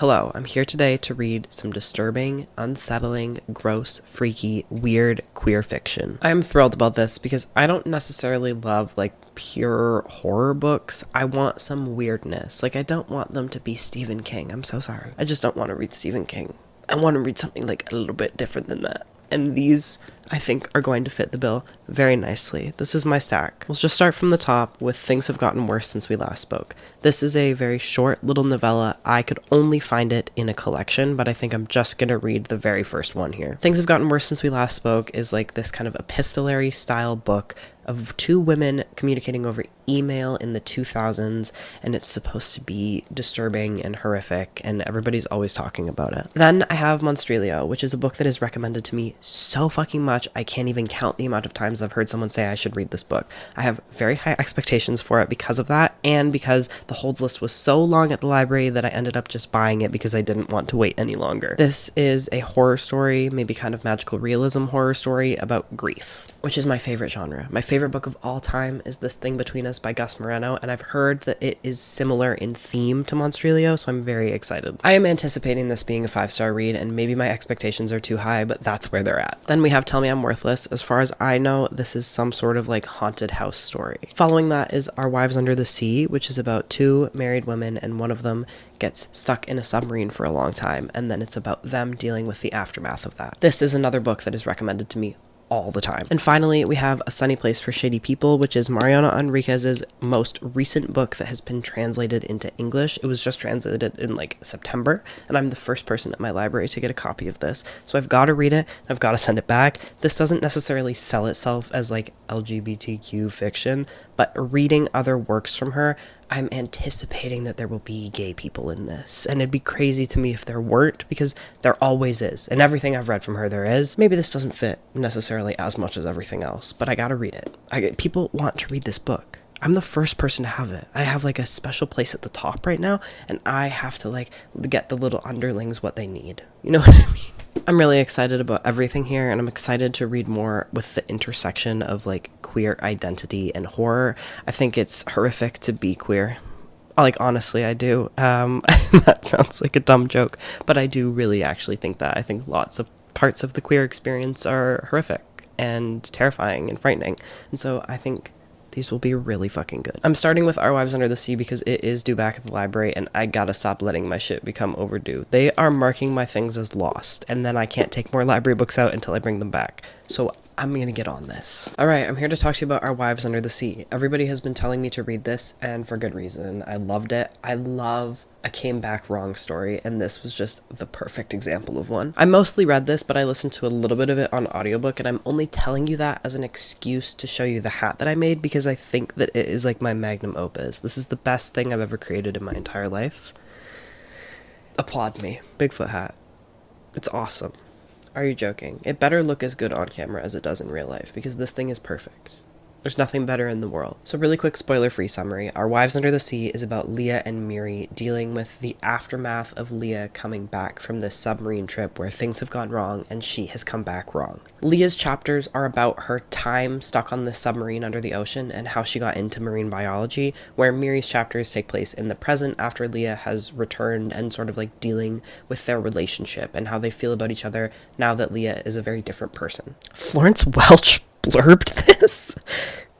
Hello, I'm here today to read some disturbing, unsettling, gross, freaky, weird, queer fiction. I am thrilled about this because I don't necessarily love pure horror books. I want some weirdness. I don't want them to be Stephen King. I'm so sorry. I just don't want to read Stephen King. I want to read something a little bit different than that. And these, I think, are going to fit the bill very nicely. This is my stack. We'll just start from the top with Things Have Gotten Worse Since We Last Spoke. This is a very short little novella. I could only find it in a collection, but I think I'm just going to read the very first one here. Things Have Gotten Worse Since We Last Spoke is this kind of epistolary style book of two women communicating over email in the 2000s, and it's supposed to be disturbing and horrific, and everybody's always talking about it. Then I have Monstrilio, which is a book that is recommended to me so fucking much, I can't even count the amount of times I've heard someone say I should read this book. I have very high expectations for it because of that, and because the holds list was so long at the library that I ended up just buying it because I didn't want to wait any longer. This is a horror story, maybe kind of magical realism horror story about grief, which is my favorite genre. My favorite book of all time is This Thing Between Us by Gus Moreno, and I've heard that it is similar in theme to Monstrilio, so I'm very excited. I am anticipating this being a 5-star read, and maybe my expectations are too high, but that's where they're at. Then we have Tell Me I'm Worthless. As far as I know, this is some sort of haunted house story. Following that is Our Wives Under the Sea, which is about two married women, and one of them gets stuck in a submarine for a long time, and then it's about them dealing with the aftermath of that. This is another book that is recommended to me all the time. And finally, we have A Sunny Place for Shady People, which is Mariana Enriquez's most recent book that has been translated into English. It was just translated in September, and I'm the first person at my library to get a copy of this. So I've got to read it, I've got to send it back. This doesn't necessarily sell itself as LGBTQ fiction, but reading other works from her, I'm anticipating that there will be gay people in this, and it'd be crazy to me if there weren't, because there always is, and everything I've read from her there is. Maybe this doesn't fit necessarily as much as everything else, but I gotta read it. People want to read this book. I'm the first person to have it. I have a special place at the top right now, and I have to get the little underlings what they need. You know what I mean? I'm really excited about everything here, and I'm excited to read more with the intersection of queer identity and horror. I think it's horrific to be queer. Honestly, I do. That sounds like a dumb joke, but I do really actually think that. I think lots of parts of the queer experience are horrific and terrifying and frightening, and so I think these will be really fucking good. I'm starting with Our Wives Under the Sea because it is due back at the library, and I gotta stop letting my shit become overdue. They are marking my things as lost, and then I can't take more library books out until I bring them back. So I'm gonna get on this. Alright, I'm here to talk to you about Our Wives Under the Sea. Everybody has been telling me to read this, and for good reason. I loved it. I love a came back wrong story, and this was just the perfect example of one. I mostly read this, but I listened to a little bit of it on audiobook, and I'm only telling you that as an excuse to show you the hat that I made, because I think that it is my magnum opus. This is the best thing I've ever created in my entire life. Applaud me. Bigfoot hat. It's awesome. Are you joking? It better look as good on camera as it does in real life, because this thing is perfect. There's nothing better in the world. So really quick spoiler-free summary. Our Wives Under the Sea is about Leah and Miri dealing with the aftermath of Leah coming back from this submarine trip where things have gone wrong and she has come back wrong. Leah's chapters are about her time stuck on this submarine under the ocean and how she got into marine biology, where Miri's chapters take place in the present after Leah has returned and sort of dealing with their relationship and how they feel about each other now that Leah is a very different person. Florence Welch blurbed this?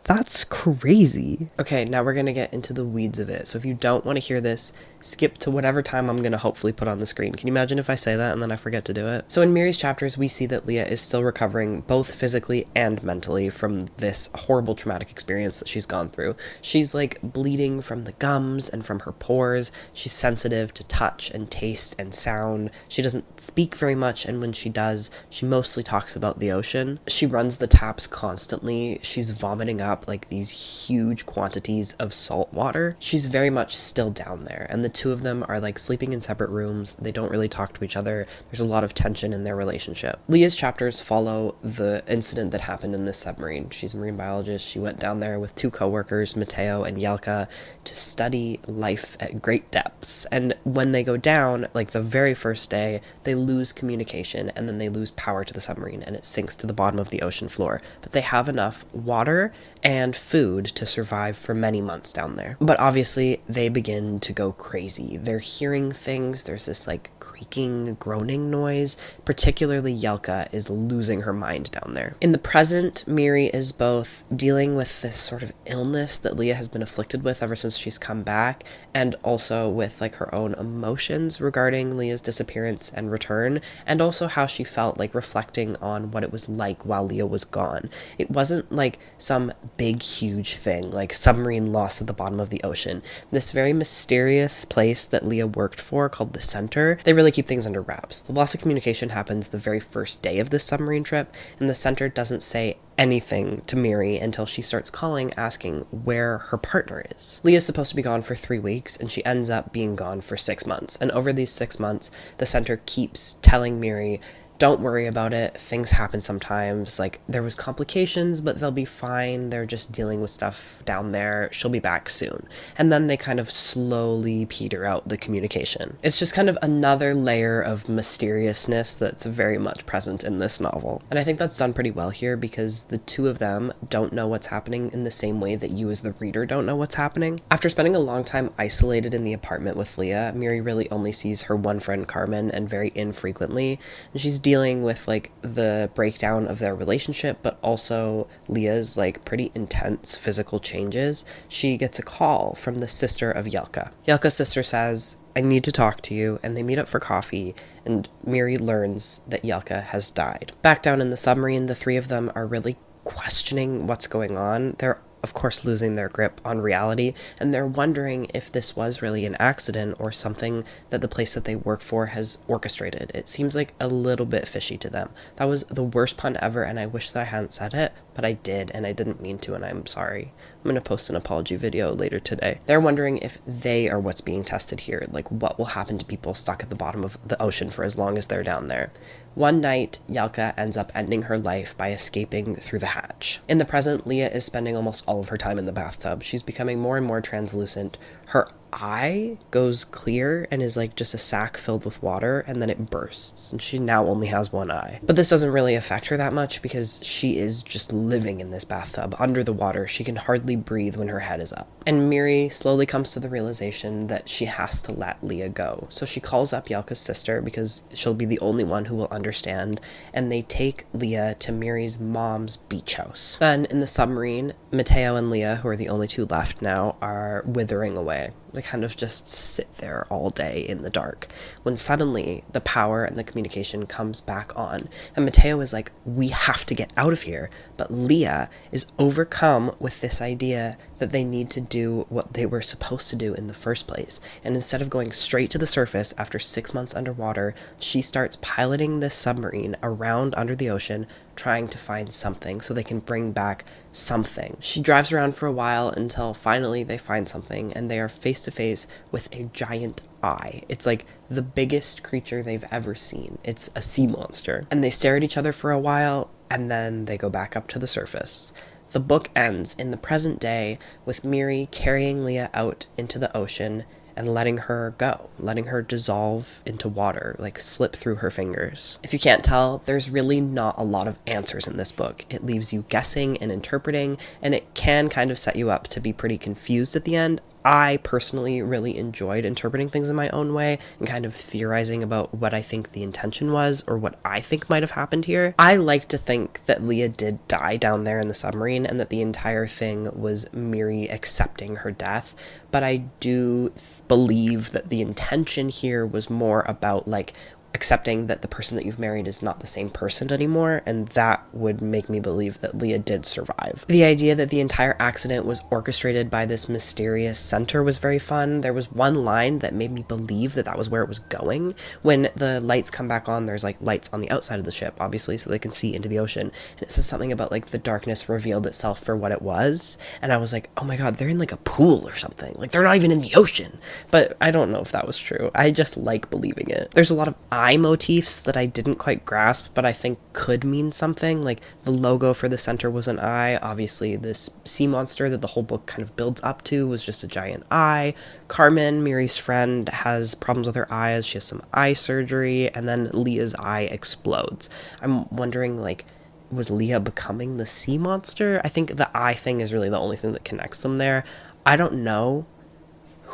That's crazy. Okay, now we're gonna get into the weeds of it. So if you don't want to hear this, skip to whatever time I'm gonna hopefully put on the screen. Can you imagine if I say that and then I forget to do it? So in Miri's chapters, we see that Leah is still recovering both physically and mentally from this horrible traumatic experience that she's gone through. She's bleeding from the gums and from her pores. She's sensitive to touch and taste and sound. She doesn't speak very much, and when she does, she mostly talks about the ocean. She runs the taps constantly. She's vomiting up these huge quantities of salt water. She's very much still down there, and the two of them are sleeping in separate rooms. They don't really talk to each other. There's a lot of tension in their relationship. Leah's chapters follow the incident that happened in this submarine. She's a marine biologist. She went down there with two coworkers, Mateo and Yelka, to study life at great depths. And when they go down, the very first day, they lose communication, and then they lose power to the submarine, and it sinks to the bottom of the ocean floor. But they have enough water and food to survive for many months down there. But obviously, they begin to go crazy. They're hearing things. There's this like creaking, groaning noise. Particularly Yelka is losing her mind down there. In the present, Miri is both dealing with this sort of illness that Leah has been afflicted with ever since she's come back, and also with like her own emotions regarding Leah's disappearance and return, and also how she felt like reflecting on what it was like while Leah was gone. It wasn't like some big, huge thing, like submarine loss at the bottom of the ocean. This very mysterious place that Leah worked for called the Center, they really keep things under wraps. The loss of communication happens the very first day of this submarine trip, and the Center doesn't say anything to Miri until she starts calling asking where her partner is. Leah's supposed to be gone for 3 weeks, and she ends up being gone for 6 months. And over these 6 months, the Center keeps telling Miri, don't worry about it, things happen sometimes, like there was complications, but they'll be fine, they're just dealing with stuff down there, she'll be back soon. And then they kind of slowly peter out the communication. It's just kind of another layer of mysteriousness that's very much present in this novel. And I think that's done pretty well here because the two of them don't know what's happening in the same way that you as the reader don't know what's happening. After spending a long time isolated in the apartment with Leah, Miri really only sees her one friend Carmen, and very infrequently, and she's dealing with like the breakdown of their relationship, but also Leah's like pretty intense physical changes. She gets a call from the sister of Yelka. Yelka's sister says, I need to talk to you, and they meet up for coffee, and Miri learns that Yelka has died. Back down in the submarine, the three of them are really questioning what's going on. They're of course losing their grip on reality, and they're wondering if this was really an accident or something that the place that they work for has orchestrated. It seems like a little bit fishy to them. That was the worst pun ever, and I wish that I hadn't said it, but I did, and I didn't mean to, and I'm sorry. I'm going to post an apology video later today. They're wondering if they are what's being tested here, like what will happen to people stuck at the bottom of the ocean for as long as they're down there. One night, Yelka ends up ending her life by escaping through the hatch. In the present, Leah is spending almost all of her time in the bathtub. She's becoming more and more translucent. Her eye goes clear and is like just a sack filled with water, and then it bursts, and she now only has one eye. But this doesn't really affect her that much because she is just living in this bathtub under the water. She can hardly breathe when her head is up. And Miri slowly comes to the realization that she has to let Leah go. So she calls up Yelka's sister because she'll be the only one who will understand, and they take Leah to Miri's mom's beach house. Then in the submarine, Mateo and Leah, who are the only two left now, are withering away. They kind of just sit there all day in the dark, when suddenly the power and the communication comes back on, and Mateo is like, we have to get out of here. But Leah is overcome with this idea that they need to do what they were supposed to do in the first place, and instead of going straight to the surface after 6 months underwater, she starts piloting this submarine around under the ocean, trying to find something so they can bring back something. She drives around for a while until finally they find something, and they are face to face with a giant eye. It's like the biggest creature they've ever seen. It's a sea monster. And they stare at each other for a while, and then they go back up to the surface. The book ends in the present day with Miri carrying Leah out into the ocean and letting her go, letting her dissolve into water, like slip through her fingers. If you can't tell, there's really not a lot of answers in this book. It leaves you guessing and interpreting, and it can kind of set you up to be pretty confused at the end. I personally really enjoyed interpreting things in my own way and kind of theorizing about what I think the intention was or what I think might have happened here. I like to think that Leah did die down there in the submarine and that the entire thing was Miri accepting her death, but I do believe that the intention here was more about like accepting that the person that you've married is not the same person anymore, and that would make me believe that Leah did survive. The idea that the entire accident was orchestrated by this mysterious center was very fun. There was one line that made me believe that that was where it was going. When the lights come back on, there's like lights on the outside of the ship, obviously, so they can see into the ocean, and it says something about like the darkness revealed itself for what it was, and I was like, oh my god, they're in like a pool or something, like they're not even in the ocean. But I don't know if that was true. I just like believing it. There's a lot of eye motifs that I didn't quite grasp, but I think could mean something. Like the logo for the center was an eye. Obviously, this sea monster that the whole book kind of builds up to was just a giant eye. Carmen, Miri's friend, has problems with her eyes. She has some eye surgery, and then Leah's eye explodes. I'm wondering, like, was Leah becoming the sea monster? I think the eye thing is really the only thing that connects them there. I don't know.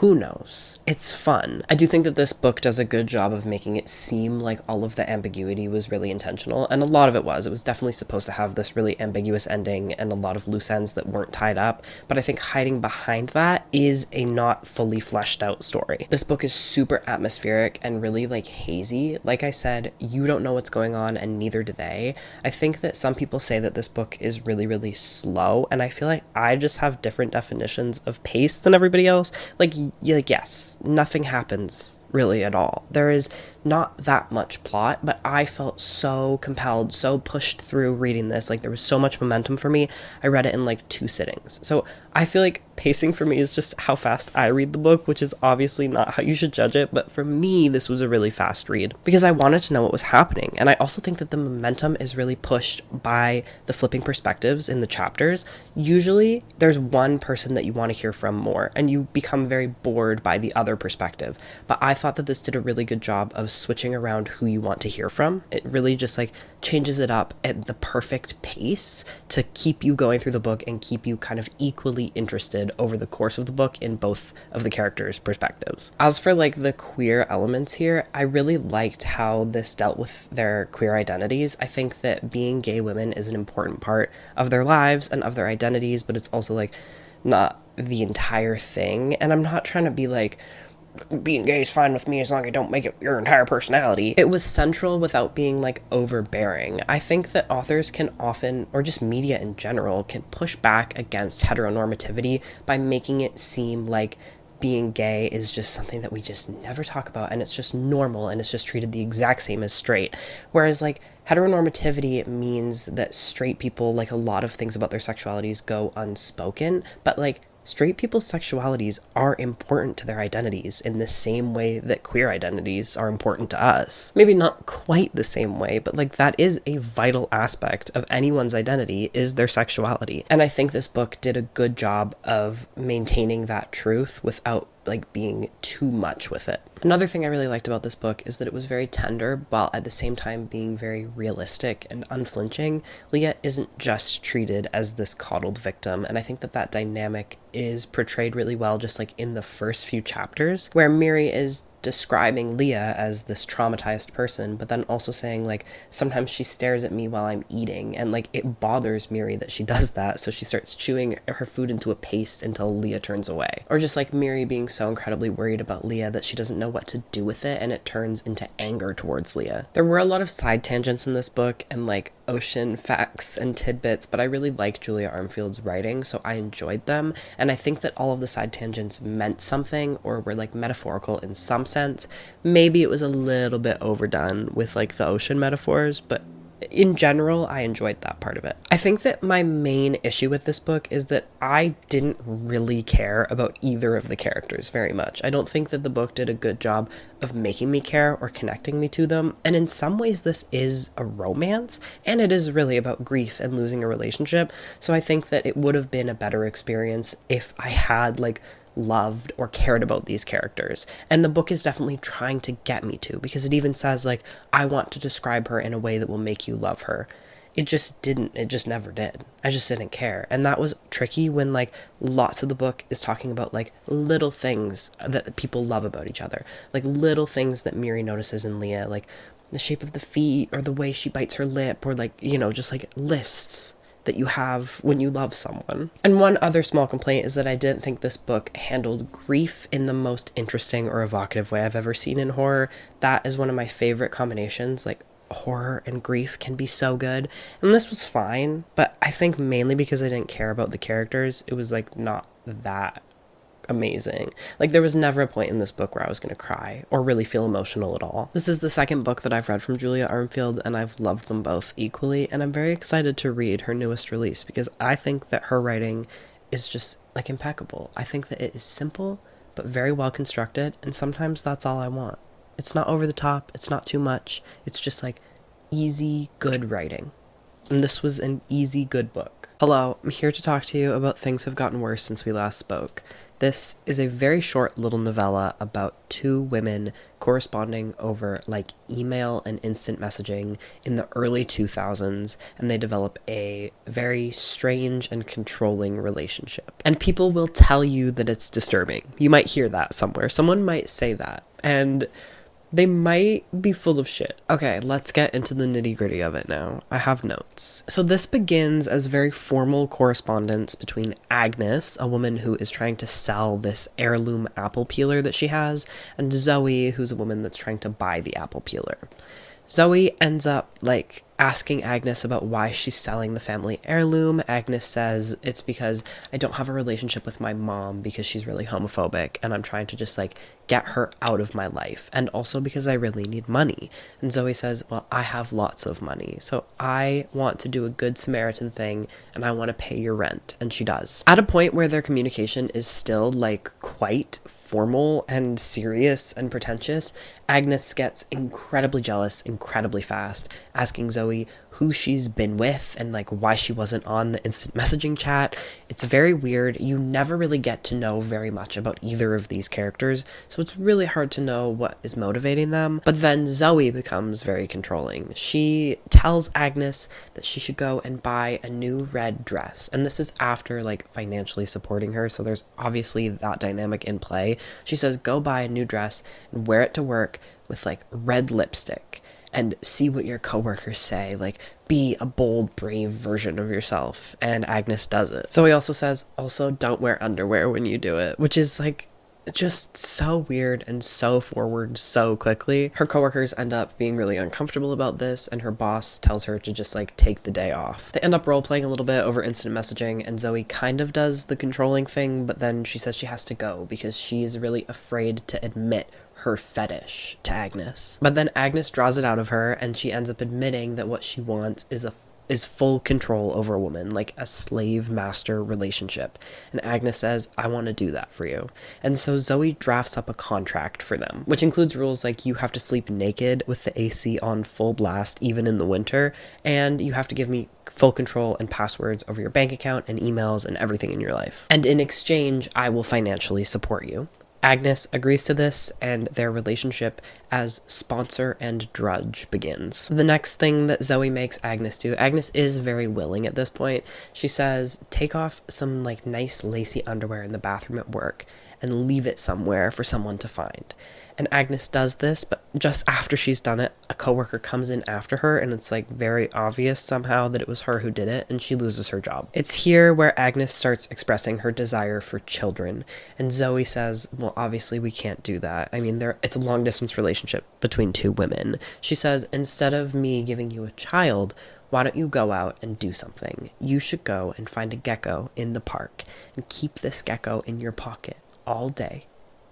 Who knows? It's fun. I do think that this book does a good job of making it seem like all of the ambiguity was really intentional, and a lot of it was. It was definitely supposed to have this really ambiguous ending and a lot of loose ends that weren't tied up, but I think hiding behind that is a not fully fleshed out story. This book is super atmospheric and really like hazy. Like I said, you don't know what's going on and neither do they. I think that some people say that this book is really, really slow, and I feel like I just have different definitions of pace than everybody else. Yes, nothing happens really at all. There is not that much plot, but I felt so compelled, so pushed through reading this. Like, there was so much momentum for me. I read it in like 2 sittings. So I feel like pacing for me is just how fast I read the book, which is obviously not how you should judge it. But for me, this was a really fast read because I wanted to know what was happening. And I also think that the momentum is really pushed by the flipping perspectives in the chapters. Usually there's one person that you want to hear from more, and you become very bored by the other perspective. But I thought that this did a really good job of switching around who you want to hear from. It really just like changes it up at the perfect pace to keep you going through the book and keep you kind of equally interested over the course of the book in both of the characters' perspectives. As for like the queer elements here, I really liked how this dealt with their queer identities. I think that being gay women is an important part of their lives and of their identities, but it's also like not the entire thing. And I'm not trying to be like, being gay is fine with me as long as I don't make it your entire personality. It was central without being like overbearing. I think that authors can often, or just media in general, can push back against heteronormativity by making it seem like being gay is just something that we just never talk about and it's just normal and it's just treated the exact same as straight. Whereas like heteronormativity means that straight people, like a lot of things about their sexualities, go unspoken, but like straight people's sexualities are important to their identities in the same way that queer identities are important to us. Maybe not quite the same way, but like that is a vital aspect of anyone's identity, is their sexuality. And I think this book did a good job of maintaining that truth without like being too much with it. Another thing I really liked about this book is that it was very tender while at the same time being very realistic and unflinching. Leah isn't just treated as this coddled victim, and I think that that dynamic is portrayed really well just like in the first few chapters, where Miri is describing Leah as this traumatized person, but then also saying like sometimes she stares at me while I'm eating, and like it bothers Miri that she does that, so she starts chewing her food into a paste until Leah turns away. Or just like Miri being so incredibly worried about Leah that she doesn't know what to do with it, and it turns into anger towards Leah. There were a lot of side tangents in this book and like ocean facts and tidbits, but I really like Julia Armfield's writing, so I enjoyed them, and I think that all of the side tangents meant something or were like metaphorical in some sense. Maybe it was a little bit overdone with like the ocean metaphors, but in general, I enjoyed that part of it. I think that my main issue with this book is that I didn't really care about either of the characters very much. I don't think that the book did a good job of making me care or connecting me to them. And in some ways, this is a romance, and it is really about grief and losing a relationship. So I think that it would have been a better experience if I had like loved or cared about these characters. And the book is definitely trying to get me to, because it even says like, I want to describe her in a way that will make you love her. It just didn't. It just never did. I just didn't care. And that was tricky when like lots of the book is talking about like little things that people love about each other. Like little things that Miri notices in Leah, like the shape of the feet or the way she bites her lip, or like, you know, just like lists that you have when you love someone. And one other small complaint is that I didn't think this book handled grief in the most interesting or evocative way I've ever seen in horror. That is one of my favorite combinations. Like horror and grief can be so good, and this was fine, but I think mainly because I didn't care about the characters, it was like not that amazing. Like there was never a point in this book where I was going to cry or really feel emotional at all. This is the second book that I've read from Julia Armfield, and I've loved them both equally, and I'm very excited to read her newest release because I think that her writing is just like impeccable. I think that it is simple but very well constructed, and sometimes that's all I want. It's not over the top, it's not too much, it's just like easy, good writing. And this was an easy, good book. Hello, I'm here to talk to you about Things Have Gotten Worse Since We Last Spoke. This is a very short little novella about two women corresponding over like email and instant messaging in the early 2000s, and they develop a very strange and controlling relationship. And people will tell you that it's disturbing. You might hear that somewhere. Someone might say that, and they might be full of shit. Okay, let's get into the nitty-gritty of it now. I have notes. So this begins as very formal correspondence between Agnes, a woman who is trying to sell this heirloom apple peeler that she has, and Zoe, who's a woman that's trying to buy the apple peeler. Zoe ends up, like, asking Agnes about why she's selling the family heirloom. Agnes says it's because I don't have a relationship with my mom because she's really homophobic, and I'm trying to just, like, get her out of my life, and also because I really need money. And Zoe says, well, I have lots of money, so I want to do a good Samaritan thing, and I want to pay your rent. And she does. At a point where their communication is still, like, quite formal and serious and pretentious, Agnes gets incredibly jealous incredibly fast, asking Zoe who she's been with and like why she wasn't on the instant messaging chat. It's very weird. You never really get to know very much about either of these characters, so it's really hard to know what is motivating them. But then Zoe becomes very controlling. She tells Agnes that she should go and buy a new red dress, and this is after like financially supporting her, so there's obviously that dynamic in play. She says go buy a new dress and wear it to work with like red lipstick and see what your coworkers say, like be a bold, brave version of yourself. And Agnes does it. So he also says, also don't wear underwear when you do it, which is like just so weird and so forward so quickly. Her coworkers end up being really uncomfortable about this, and her boss tells her to just like take the day off. They end up role-playing a little bit over instant messaging, and Zoe kind of does the controlling thing, but then she says she has to go because she's really afraid to admit her fetish to Agnes. But then Agnes draws it out of her, and she ends up admitting that what she wants is full control over a woman, like a slave-master relationship. And Agnes says, I want to do that for you. And so Zoe drafts up a contract for them, which includes rules like you have to sleep naked with the AC on full blast, even in the winter, and you have to give me full control and passwords over your bank account and emails and everything in your life. And in exchange, I will financially support you. Agnes agrees to this, and their relationship as sponsor and drudge begins. The next thing that Zoe makes Agnes do, Agnes is very willing at this point. She says, take off some like nice lacy underwear in the bathroom at work and leave it somewhere for someone to find. And Agnes does this, but just after she's done it, a coworker comes in after her, and it's like very obvious somehow that it was her who did it, and she loses her job. It's here where Agnes starts expressing her desire for children, and Zoe says, well, obviously we can't do that. I mean, it's a long distance relationship between two women. She says, instead of me giving you a child, why don't you go out and do something? You should go and find a gecko in the park and keep this gecko in your pocket all day.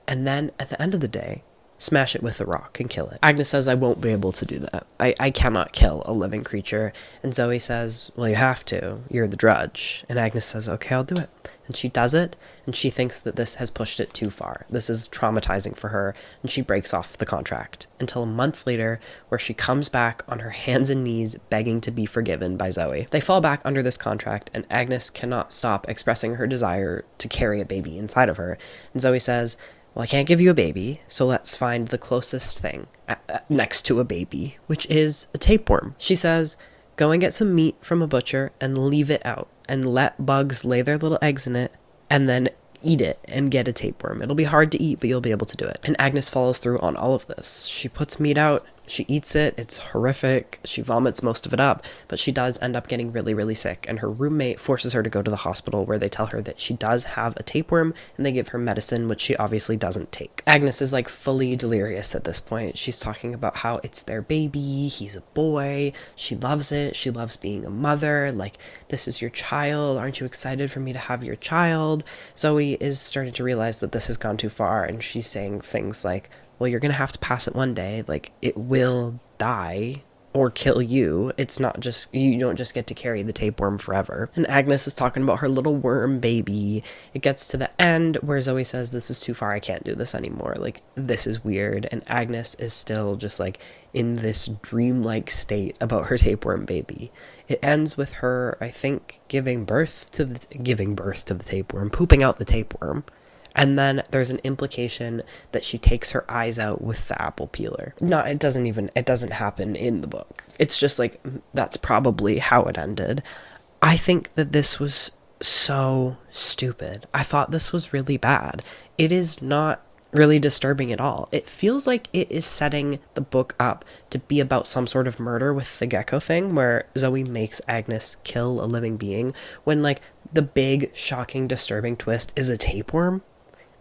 And then at the end of the day, smash it with a rock and kill it. Agnes says, I won't be able to do that. I cannot kill a living creature. And Zoe says, well, you have to. You're the drudge. And Agnes says, okay, I'll do it. And she does it, and she thinks that this has pushed it too far. This is traumatizing for her, and she breaks off the contract. Until a month later, where she comes back on her hands and knees begging to be forgiven by Zoe. They fall back under this contract, and Agnes cannot stop expressing her desire to carry a baby inside of her. And Zoe says, well, I can't give you a baby, so let's find the closest thing next to a baby, which is a tapeworm. She says, go and get some meat from a butcher and leave it out, and let bugs lay their little eggs in it, and then eat it and get a tapeworm. It'll be hard to eat, but you'll be able to do it. And Agnes follows through on all of this. She puts meat out, she eats it, it's horrific, she vomits most of it up, but she does end up getting really, really sick, and her roommate forces her to go to the hospital, where they tell her that she does have a tapeworm, and they give her medicine, which she obviously doesn't take. Agnes is like fully delirious at this point. She's talking about how it's their baby, he's a boy, she loves it, she loves being a mother, like, this is your child, aren't you excited for me to have your child? Zoe is starting to realize that this has gone too far, and she's saying things like, well, you're gonna have to pass it one day, like, it will die or kill you. It's not just, you don't just get to carry the tapeworm forever. And Agnes is talking about her little worm baby. It gets to the end where Zoe says, this is too far, I can't do this anymore, like, this is weird. And Agnes is still just like in this dreamlike state about her tapeworm baby. It ends with her, I think, giving birth to the tapeworm, pooping out the tapeworm. And then there's an implication that she takes her eyes out with the apple peeler. No, it doesn't happen in the book. It's just like, that's probably how it ended. I think that this was so stupid. I thought this was really bad. It is not really disturbing at all. It feels like it is setting the book up to be about some sort of murder with the gecko thing, where Zoe makes Agnes kill a living being, when like the big, shocking, disturbing twist is a tapeworm.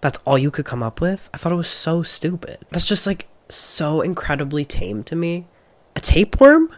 That's all you could come up with? I thought it was so stupid. That's just like so incredibly tame to me. A tapeworm?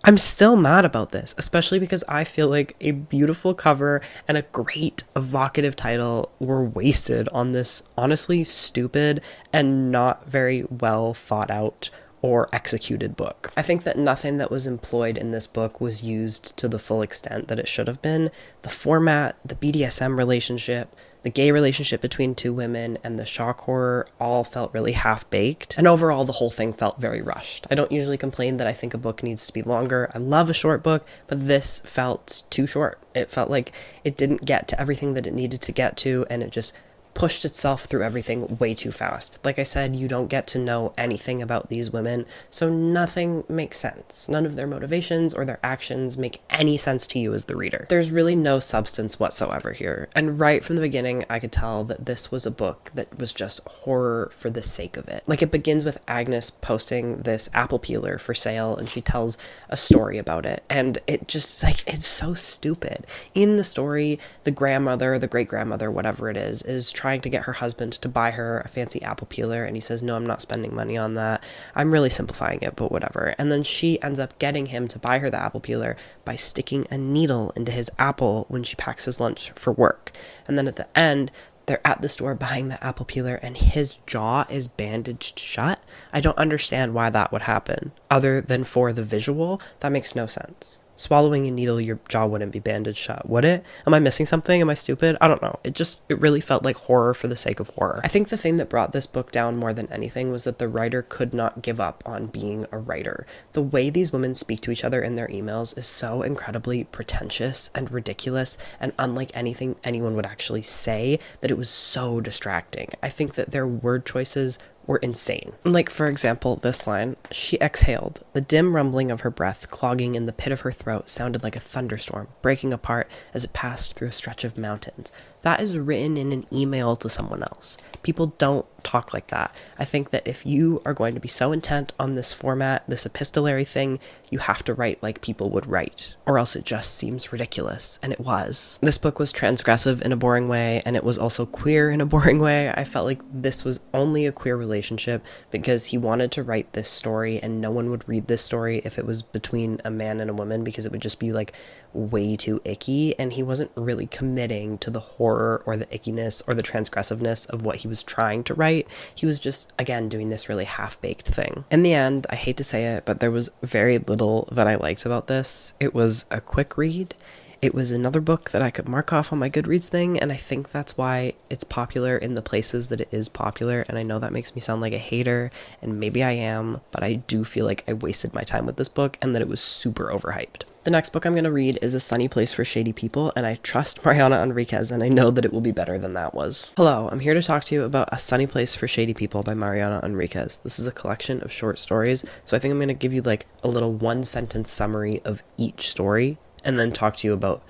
I'm still mad about this, especially because I feel like a beautiful cover and a great evocative title were wasted on this honestly stupid and not very well thought out or executed book. I think that nothing that was employed in this book was used to the full extent that it should have been. The format, the BDSM relationship, the gay relationship between two women, and the shock horror all felt really half-baked. And overall, the whole thing felt very rushed. I don't usually complain that I think a book needs to be longer. I love a short book, but this felt too short. It felt like it didn't get to everything that it needed to get to, and it just pushed itself through everything way too fast. Like I said, you don't get to know anything about these women, so nothing makes sense. None of their motivations or their actions make any sense to you as the reader. There's really no substance whatsoever here, and right from the beginning, I could tell that this was a book that was just horror for the sake of it. Like, it begins with Agnes posting this apple peeler for sale, and she tells a story about it, and it just, like, it's so stupid. In the story, the grandmother, the great-grandmother, whatever it is trying to get her husband to buy her a fancy apple peeler, and he says, no, I'm not spending money on that. I'm really simplifying it, but whatever. And then she ends up getting him to buy her the apple peeler by sticking a needle into his apple when she packs his lunch for work. And then at the end, they're at the store buying the apple peeler and his jaw is bandaged shut. I don't understand why that would happen. Other than for the visual, that makes no sense. Swallowing a needle, your jaw wouldn't be bandaged shut, would it? Am I missing something? Am I stupid? I don't know. It really felt like horror for the sake of horror. I think the thing that brought this book down more than anything was that the writer could not give up on being a writer. The way these women speak to each other in their emails is so incredibly pretentious and ridiculous and unlike anything anyone would actually say that it was so distracting. I think that their word choices were insane. Like, for example, this line, she exhaled. The dim rumbling of her breath clogging in the pit of her throat sounded like a thunderstorm, breaking apart as it passed through a stretch of mountains. That is written in an email to someone else. People don't talk like that. I think that if you are going to be so intent on this format, this epistolary thing, you have to write like people would write, or else it just seems ridiculous, and it was. This book was transgressive in a boring way, and it was also queer in a boring way. I felt like this was only a queer relationship because he wanted to write this story, and no one would read this story if it was between a man and a woman, because it would just be like way too icky, and he wasn't really committing to the horror or the ickiness or the transgressiveness of what he was trying to write. He was just, again, doing this really half-baked thing. In the end, I hate to say it, but there was very little that I liked about this. It was a quick read. It was another book that I could mark off on my Goodreads thing, and I think that's why it's popular in the places that it is popular, and I know that makes me sound like a hater, and maybe I am, but I do feel like I wasted my time with this book and that it was super overhyped. The next book I'm going to read is A Sunny Place for Shady People, and I trust Mariana Enriquez, and I know that it will be better than that was. Hello, I'm here to talk to you about A Sunny Place for Shady People by Mariana Enriquez. This is a collection of short stories, so I think I'm going to give you like a little one-sentence summary of each story, and then talk to you about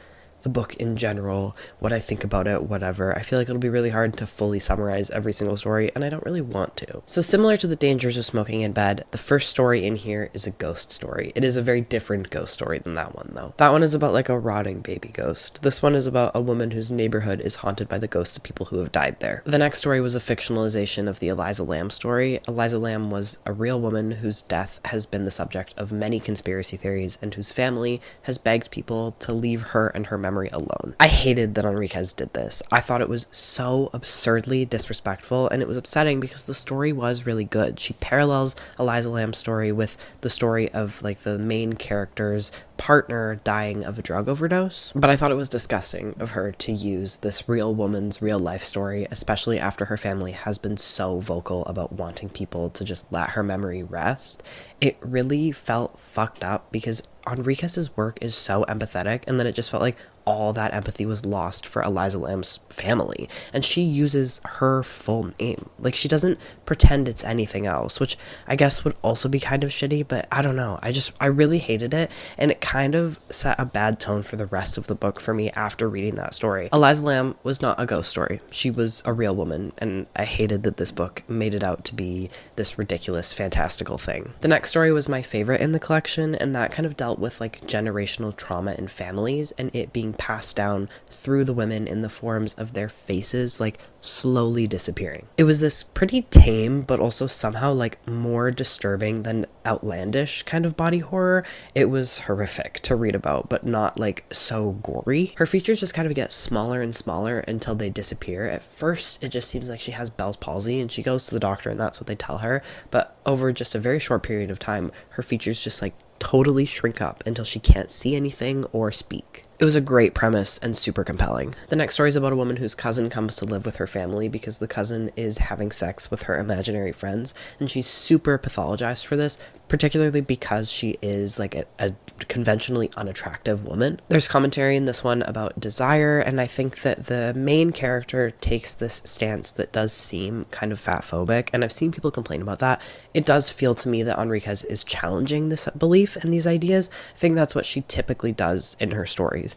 the book in general, what I think about it, whatever. I feel like it'll be really hard to fully summarize every single story, and I don't really want to. So similar to The Dangers of Smoking in Bed, the first story in here is a ghost story. It is a very different ghost story than that one, though. That one is about like a rotting baby ghost. This one is about a woman whose neighborhood is haunted by the ghosts of people who have died there. The next story was a fictionalization of the Eliza Lamb story. Eliza Lamb was a real woman whose death has been the subject of many conspiracy theories and whose family has begged people to leave her and her memory alone. I hated that Enriquez did this. I thought it was so absurdly disrespectful, and it was upsetting because the story was really good. She parallels Eliza Lamb's story with the story of like the main character's partner dying of a drug overdose, but I thought it was disgusting of her to use this real woman's real life story, especially after her family has been so vocal about wanting people to just let her memory rest. It really felt fucked up because Enriquez's work is so empathetic, and then it just felt like all that empathy was lost for Eliza Lamb's family. And she uses her full name. Like, she doesn't pretend it's anything else, which I guess would also be kind of shitty, but I don't know. I really hated it, and it kind of set a bad tone for the rest of the book for me after reading that story. Eliza Lamb was not a ghost story. She was a real woman, and I hated that this book made it out to be this ridiculous, fantastical thing. The next story was my favorite in the collection, and that kind of dealt with like generational trauma in families and it being passed down through the women in the forms of their faces like slowly disappearing. It was this pretty tame but also somehow like more disturbing than outlandish kind of body horror. It was horrific to read about, but not like so gory. Her features just kind of get smaller and smaller until they disappear. At first it just seems like she has Bell's palsy and she goes to the doctor and that's what they tell her, but over just a very short period of time her features just like totally shrink up until she can't see anything or speak. It was a great premise and super compelling. The next story is about a woman whose cousin comes to live with her family because the cousin is having sex with her imaginary friends, and she's super pathologized for this, particularly because she is like a conventionally unattractive woman. There's commentary in this one about desire, and I think that the main character takes this stance that does seem kind of fatphobic, and I've seen people complain about that. It does feel to me that Enriquez is challenging this belief and these ideas. I think that's what she typically does in her stories.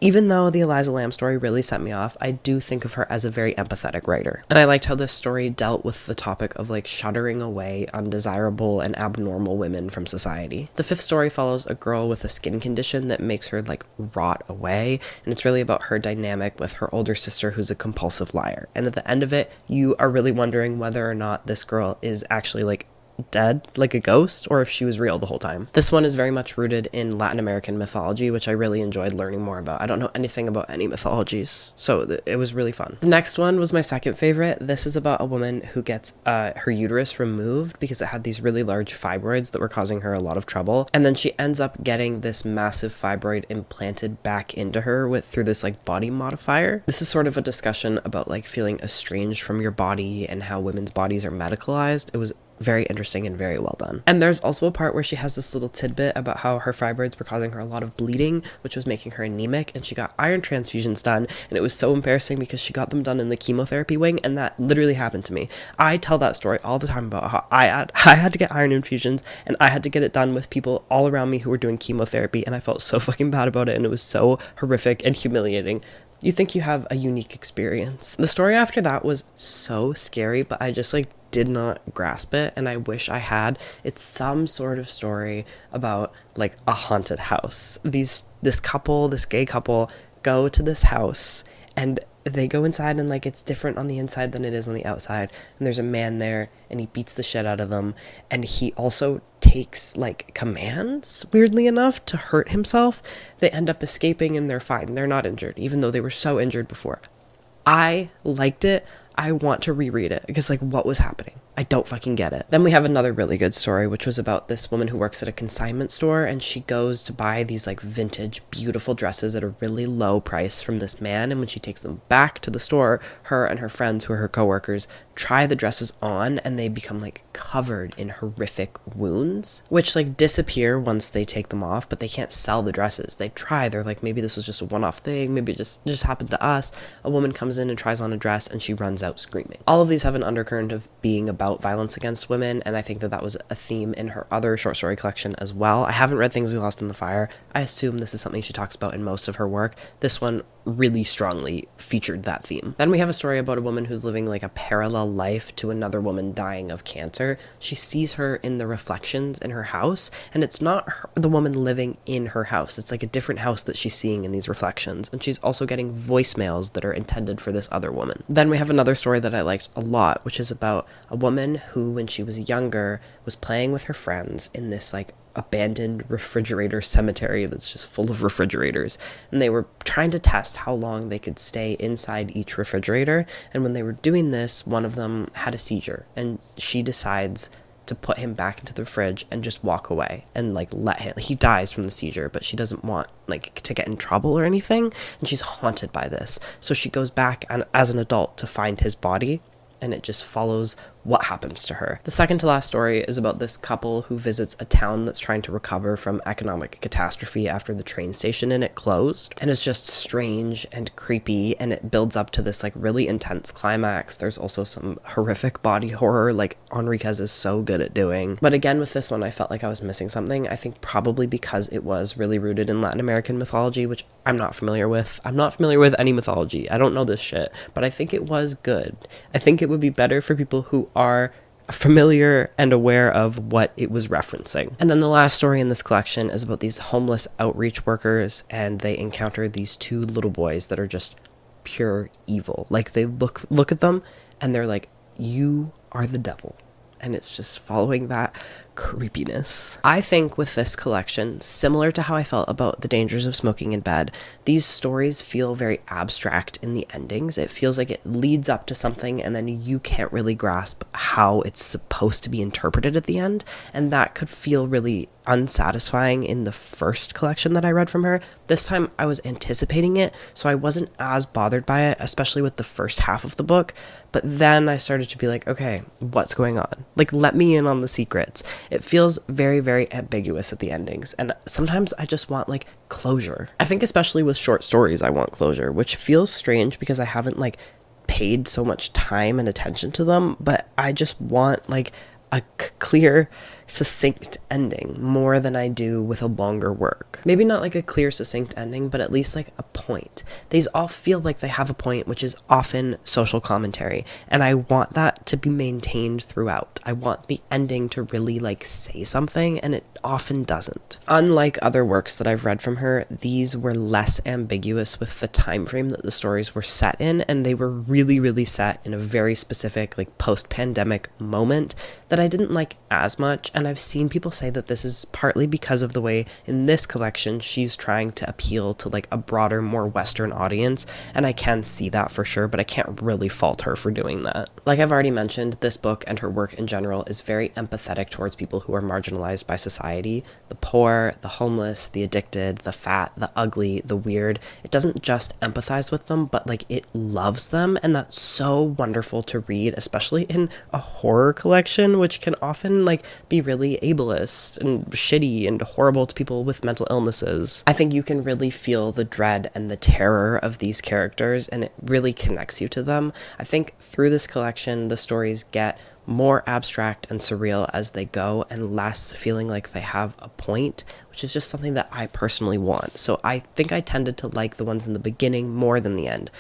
Even though the Eliza Lamb story really set me off, I do think of her as a very empathetic writer. And I liked how this story dealt with the topic of like shuttering away undesirable and abnormal women from society. The fifth story follows a girl with a skin condition that makes her like rot away, and it's really about her dynamic with her older sister who's a compulsive liar. And at the end of it, you are really wondering whether or not this girl is actually like dead, like a ghost, or if she was real the whole time. This one is very much rooted in Latin American mythology, which I really enjoyed learning more about. I don't know anything about any mythologies, so it was really fun. The next one was my second favorite. This is about a woman who gets her uterus removed because it had these really large fibroids that were causing her a lot of trouble, and then she ends up getting this massive fibroid implanted back into her through this like body modifier. This is sort of a discussion about like feeling estranged from your body and how women's bodies are medicalized. It was very interesting and very well done. And there's also a part where she has this little tidbit about how her fibroids were causing her a lot of bleeding, which was making her anemic, and she got iron transfusions done, and it was so embarrassing because she got them done in the chemotherapy wing, and that literally happened to me. I tell that story all the time about how I had to get iron infusions, and I had to get it done with people all around me who were doing chemotherapy, and I felt so fucking bad about it, and it was so horrific and humiliating. You think you have a unique experience. The story after that was so scary, but I just like did not grasp it, and I wish I had. It's some sort of story about like a haunted house. This gay couple go to this house, and they go inside, and like it's different on the inside than it is on the outside, and there's a man there and he beats the shit out of them, and he also takes like commands, weirdly enough, to hurt himself. They end up escaping and they're fine. They're not injured, even though they were so injured before. I liked it. I want to reread it because like what was happening? I don't fucking get it. Then we have another really good story, which was about this woman who works at a consignment store, and she goes to buy these like vintage, beautiful dresses at a really low price from this man, and when she takes them back to the store, her and her friends, who are her coworkers, try the dresses on, and they become like covered in horrific wounds, which like disappear once they take them off, but they can't sell the dresses. They try, they're like, maybe this was just a one-off thing, maybe it just happened to us. A woman comes in and tries on a dress, and she runs out screaming. All of these have an undercurrent of being about violence against women, and I think that was a theme in her other short story collection as well. I haven't read Things We Lost in the Fire. I assume this is something she talks about in most of her work. This one really strongly featured that theme. Then we have a story about a woman who's living like a parallel life to another woman dying of cancer. She sees her in the reflections in her house, and it's not the woman living in her house. It's like a different house that she's seeing in these reflections, and she's also getting voicemails that are intended for this other woman. Then we have another story that I liked a lot, which is about a woman who, when she was younger, was playing with her friends in this like abandoned refrigerator cemetery that's just full of refrigerators, and they were trying to test how long they could stay inside each refrigerator, and when they were doing this, one of them had a seizure, and she decides to put him back into the fridge and just walk away and like let him, he dies from the seizure, but she doesn't want like to get in trouble or anything, and she's haunted by this, so she goes back and as an adult to find his body, and it just follows what happens to her. The second to last story is about this couple who visits a town that's trying to recover from economic catastrophe after the train station in it closed. And it's just strange and creepy, and it builds up to this like really intense climax. There's also some horrific body horror like Enriquez is so good at doing. But again, with this one, I felt like I was missing something. I think probably because it was really rooted in Latin American mythology, which I'm not familiar with. I'm not familiar with any mythology. I don't know this shit, but I think it was good. I think it would be better for people who are familiar and aware of what it was referencing. And then the last story in this collection is about these homeless outreach workers, and they encounter these two little boys that are just pure evil. Like they look at them and they're like, you are the devil. And it's just following that creepiness. I think with this collection, similar to how I felt about The Dangers of Smoking in Bed, these stories feel very abstract in the endings. It feels like it leads up to something and then you can't really grasp how it's supposed to be interpreted at the end. And that could feel really unsatisfying in the first collection that I read from her. This time I was anticipating it, so I wasn't as bothered by it, especially with the first half of the book. But then I started to be like, okay, what's going on? Like, let me in on the secrets. It feels very, very ambiguous at the endings, and sometimes I just want like closure. I think especially with short stories I want closure, which feels strange because I haven't like paid so much time and attention to them, but I just want like a clear, succinct ending more than I do with a longer work. Maybe not like a clear, succinct ending, but at least like a point. These all feel like they have a point, which is often social commentary, and I want that to be maintained throughout. I want the ending to really like say something, and it often doesn't. Unlike other works that I've read from her, these were less ambiguous with the time frame that the stories were set in, and they were really, really set in a very specific like post-pandemic moment that I didn't like as much. And I've seen people say that this is partly because of the way in this collection she's trying to appeal to like a broader, more Western audience, and I can see that for sure, but I can't really fault her for doing that. Like I've already mentioned, this book and her work in general is very empathetic towards people who are marginalized by society. The poor, the homeless, the addicted, the fat, the ugly, the weird. It doesn't just empathize with them, but like it loves them, and that's so wonderful to read, especially in a horror collection, which can often like be really ableist and shitty and horrible to people with mental illnesses. I think you can really feel the dread and the terror of these characters, and it really connects you to them. I think through this collection, the stories get more abstract and surreal as they go, and less feeling like they have a point, which is just something that I personally want. So I think I tended to like the ones in the beginning more than the end,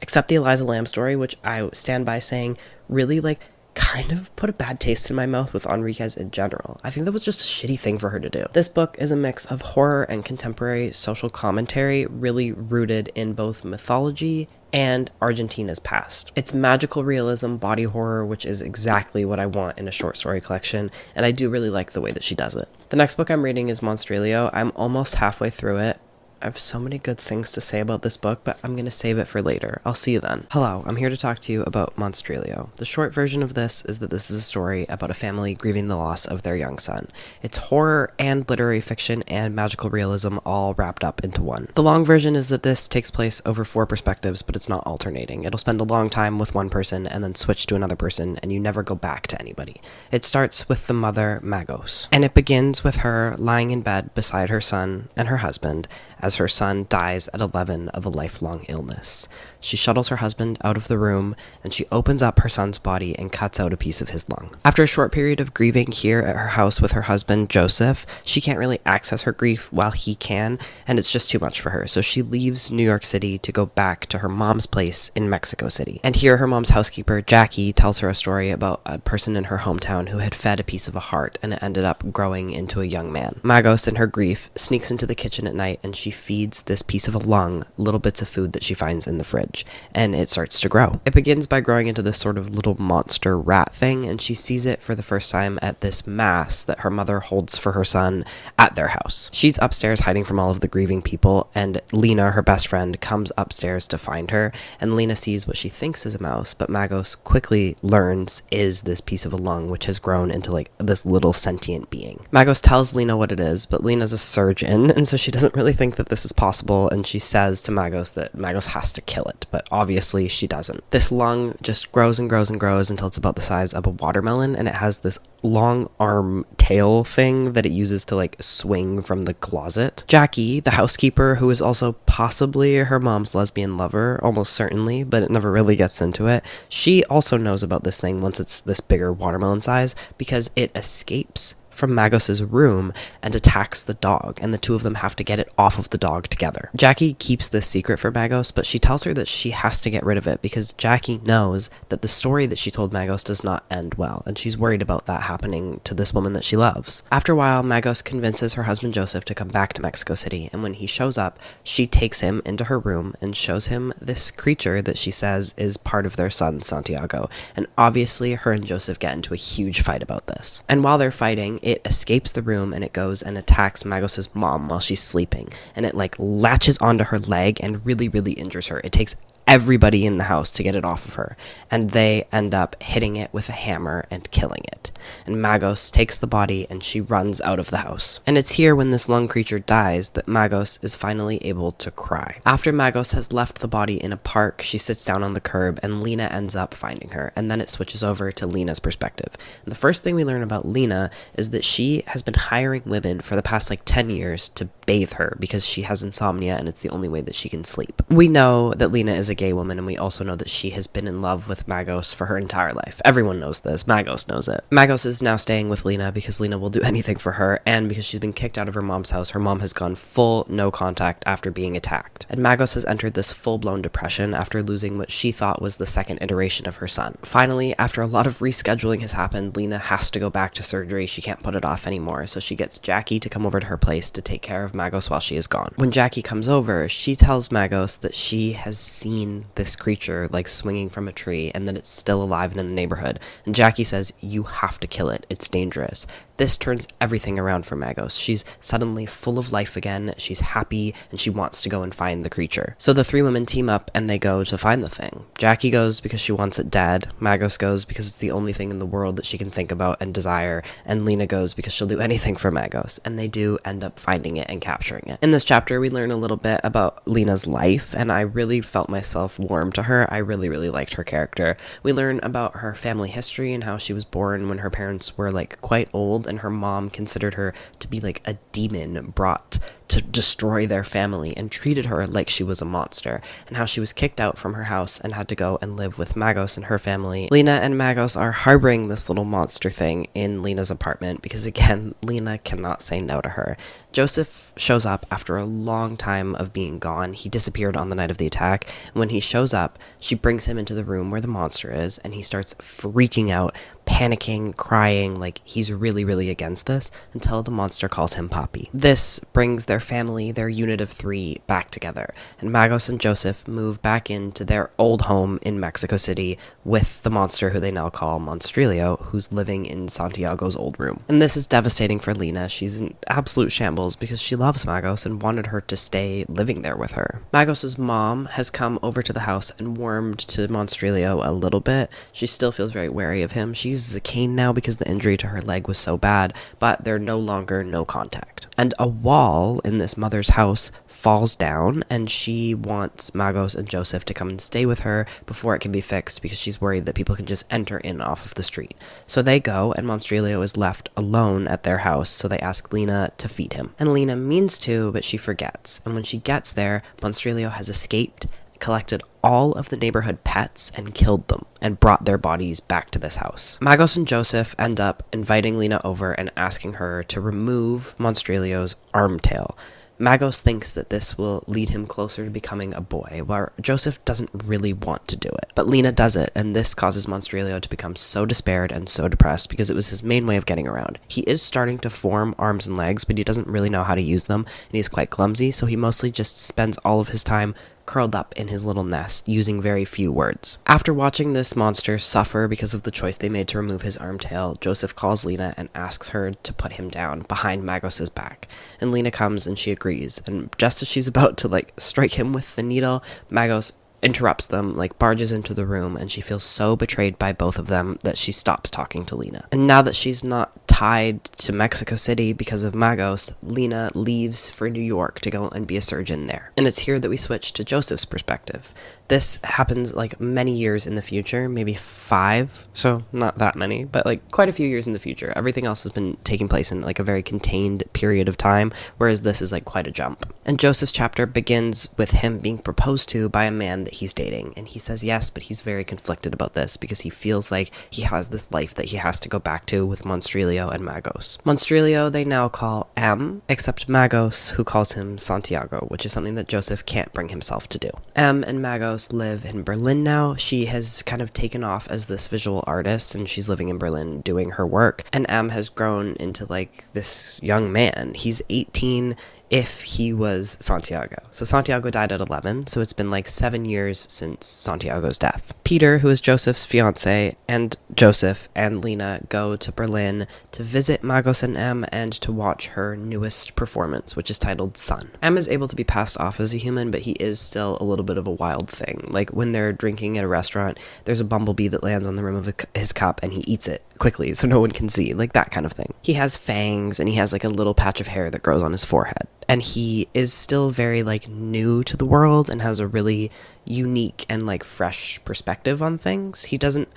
except the Eliza Lamb story, which I stand by saying really like kind of put a bad taste in my mouth with Enriquez in general. I think that was just a shitty thing for her to do. This book is a mix of horror and contemporary social commentary, really rooted in both mythology and Argentina's past. It's magical realism, body horror, which is exactly what I want in a short story collection, and I do really like the way that she does it. The next book I'm reading is Monstrilio. I'm almost halfway through it. I have so many good things to say about this book, but I'm going to save it for later. I'll see you then. Hello, I'm here to talk to you about Monstrilio. The short version of this is that this is a story about a family grieving the loss of their young son. It's horror and literary fiction and magical realism all wrapped up into one. The long version is that this takes place over 4 perspectives, but it's not alternating. It'll spend a long time with one person and then switch to another person, and you never go back to anybody. It starts with the mother, Magos, and it begins with her lying in bed beside her son and her husband as her son dies at 11 of a lifelong illness. She shuttles her husband out of the room, and she opens up her son's body and cuts out a piece of his lung. After a short period of grieving here at her house with her husband, Joseph, she can't really access her grief while he can, and it's just too much for her, so she leaves New York City to go back to her mom's place in Mexico City. And here her mom's housekeeper, Jackie, tells her a story about a person in her hometown who had fed a piece of a heart, and it ended up growing into a young man. Magos, in her grief, sneaks into the kitchen at night, and she feeds this piece of a lung little bits of food that she finds in the fridge, and it starts to grow. It begins by growing into this sort of little monster rat thing, and she sees it for the first time at this mass that her mother holds for her son at their house. She's upstairs hiding from all of the grieving people, and Lena, her best friend, comes upstairs to find her, and Lena sees what she thinks is a mouse, but Magos quickly learns is this piece of a lung, which has grown into like this little sentient being. Magos tells Lena what it is, but Lena's a surgeon, and so she doesn't really think that this is possible, and she says to Magos that Magos has to kill it, but obviously she doesn't. This lung just grows and grows and grows until it's about the size of a watermelon, and it has this long arm tail thing that it uses to like swing from the closet. Jackie, the housekeeper, who is also possibly her mom's lesbian lover, almost certainly, but it never really gets into it, she also knows about this thing once it's this bigger watermelon size because it escapes from Magos's room and attacks the dog, and the two of them have to get it off of the dog together. Jackie keeps this secret for Magos, but she tells her that she has to get rid of it because Jackie knows that the story that she told Magos does not end well, and she's worried about that happening to this woman that she loves. After a while, Magos convinces her husband Joseph to come back to Mexico City, and when he shows up, she takes him into her room and shows him this creature that she says is part of their son, Santiago, and obviously her and Joseph get into a huge fight about this. And while they're fighting, it escapes the room and it goes and attacks Magos's mom while she's sleeping, and it like latches onto her leg and really, really injures her. It takes everybody in the house to get it off of her, and they end up hitting it with a hammer and killing it. And Magos takes the body and she runs out of the house. And it's here when this lung creature dies that Magos is finally able to cry. After Magos has left the body in a park, she sits down on the curb and Lena ends up finding her, and then it switches over to Lena's perspective. And the first thing we learn about Lena is that she has been hiring women for the past like 10 years to bathe her because she has insomnia and it's the only way that she can sleep. We know that Lena is a gay woman, and we also know that she has been in love with Magos for her entire life. Everyone knows this. Magos knows it. Magos is now staying with Lena because Lena will do anything for her, and because she's been kicked out of her mom's house. Her mom has gone full no contact after being attacked. And Magos has entered this full-blown depression after losing what she thought was the second iteration of her son. Finally, after a lot of rescheduling has happened, Lena has to go back to surgery. She can't put it off anymore, so she gets Jackie to come over to her place to take care of Magos while she is gone. When Jackie comes over, she tells Magos that she has seen this creature like swinging from a tree and that it's still alive and in the neighborhood. And Jackie says, "You have to kill it. It's dangerous." This turns everything around for Magos. She's suddenly full of life again, she's happy, and she wants to go and find the creature. So the three women team up and they go to find the thing. Jackie goes because she wants it dead, Magos goes because it's the only thing in the world that she can think about and desire, and Lena goes because she'll do anything for Magos, and they do end up finding it and capturing it. In this chapter, we learn a little bit about Lena's life, and I really felt myself warm to her. I really, really liked her character. We learn about her family history and how she was born when her parents were like quite old, and her mom considered her to be like a demon brought to destroy their family and treated her like she was a monster, and how she was kicked out from her house and had to go and live with Magos and her family. Lena and Magos are harboring this little monster thing in Lena's apartment because, again, Lena cannot say no to her. Joseph shows up after a long time of being gone. He disappeared on the night of the attack. And when he shows up, she brings him into the room where the monster is, and he starts freaking out, panicking, crying, like he's really, really against this, until the monster calls him Poppy. This brings their family, their unit of 3, back together, and Magos and Joseph move back into their old home in Mexico City with the monster who they now call Monstrilio, who's living in Santiago's old room. And this is devastating for Lena. She's in absolute shambles because she loves Magos and wanted her to stay living there with her. Magos's mom has come over to the house and warmed to Monstrilio a little bit. She still feels very wary of him. She uses a cane now because the injury to her leg was so bad, but they're no longer no contact. And a wall in this mother's house falls down, and she wants Magos and Joseph to come and stay with her before it can be fixed because she's worried that people can just enter in off of the street. So they go, and Monstrilio is left alone at their house, so they ask Lena to feed him. And Lena means to, but she forgets. And when she gets there, Monstrilio has escaped, collected all of the neighborhood pets and killed them and brought their bodies back to this house. Magos and Joseph end up inviting Lena over and asking her to remove Monstrilio's arm tail. Magos thinks that this will lead him closer to becoming a boy, while Joseph doesn't really want to do it. But Lena does it, and this causes Monstrilio to become so despaired and so depressed because it was his main way of getting around. He is starting to form arms and legs, but he doesn't really know how to use them, and he's quite clumsy, so he mostly just spends all of his time curled up in his little nest, using very few words. After watching this monster suffer because of the choice they made to remove his arm tail, Joseph calls Lena and asks her to put him down behind Magos's back. And Lena comes and she agrees, and just as she's about to strike him with the needle, Magos interrupts them, barges into the room, and she feels so betrayed by both of them that she stops talking to Lena. And now that she's not tied to Mexico City because of Magos, Lena leaves for New York to go and be a surgeon there. And it's here that we switch to Joseph's perspective. This happens like many years in the future, maybe 5, so not that many, but like quite a few years in the future. Everything else has been taking place in like a very contained period of time, whereas this is like quite a jump. And Joseph's chapter begins with him being proposed to by a man that he's dating, and he says yes, but he's very conflicted about this because he feels like he has this life that he has to go back to with Monstrilio and Magos. Monstrilio they now call M, except Magos, who calls him Santiago, which is something that Joseph can't bring himself to do. M and Magos live in Berlin now. She has kind of taken off as this visual artist, and she's living in Berlin doing her work, and M has grown into like this young man. He's 18 if he was Santiago. So Santiago died at 11, so it's been like 7 years since Santiago's death. Peter, who is Joseph's fiance, and Joseph and Lena go to Berlin to visit Magos and M and to watch her newest performance, which is titled Sun. M is able to be passed off as a human, but he is still a little bit of a wild thing. Like when they're drinking at a restaurant, there's a bumblebee that lands on the rim of his cup and he eats it quickly so no one can see, like that kind of thing. He has fangs and he has like a little patch of hair that grows on his forehead. And he is still very like new to the world and has a really unique and like fresh perspective on things. He doesn't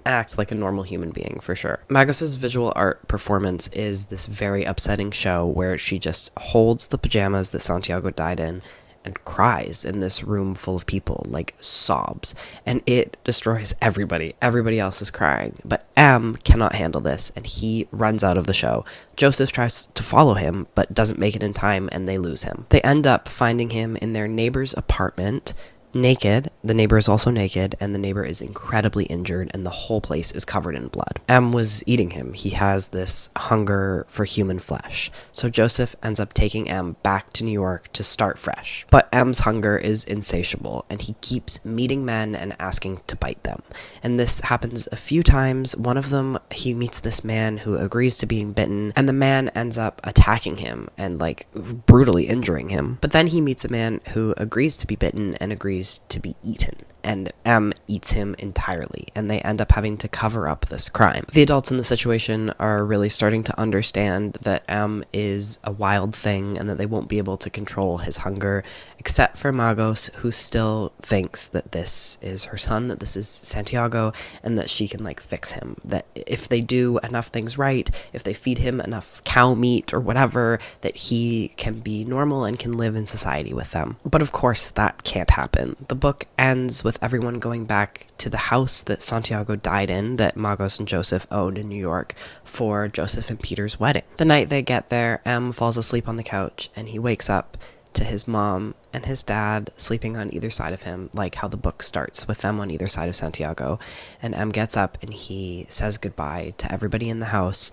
act like a normal human being, for sure. Magos's visual art performance is this very upsetting show where she just holds the pajamas that Santiago died in and cries in this room full of people, like sobs, and it destroys everybody. Everybody else is crying, but M cannot handle this and he runs out of the show. Joseph tries to follow him but doesn't make it in time and they lose him. They end up finding him in their neighbor's apartment, naked. The neighbor is also naked, and the neighbor is incredibly injured, and the whole place is covered in blood. M was eating him. He has this hunger for human flesh. So Joseph ends up taking M back to New York to start fresh. But M's hunger is insatiable, and he keeps meeting men and asking to bite them. And this happens a few times. One of them, he meets this man who agrees to being bitten, and the man ends up attacking him and like brutally injuring him. But then he meets a man who agrees to be bitten and agrees to be eaten, and M eats him entirely, and they end up having to cover up this crime. The adults in the situation are really starting to understand that M is a wild thing and that they won't be able to control his hunger, except for Magos, who still thinks that this is her son, that this is Santiago, and that she can like fix him, that if they do enough things right, if they feed him enough cow meat or whatever, that he can be normal and can live in society with them. But of course that can't happen. The book ends with everyone going back to the house that Santiago died in, that Magos and Joseph owned in New York, for Joseph and Peter's wedding. The night they get there, M falls asleep on the couch, and he wakes up to his mom and his dad sleeping on either side of him, like how the book starts, with them on either side of Santiago. And M gets up and he says goodbye to everybody in the house,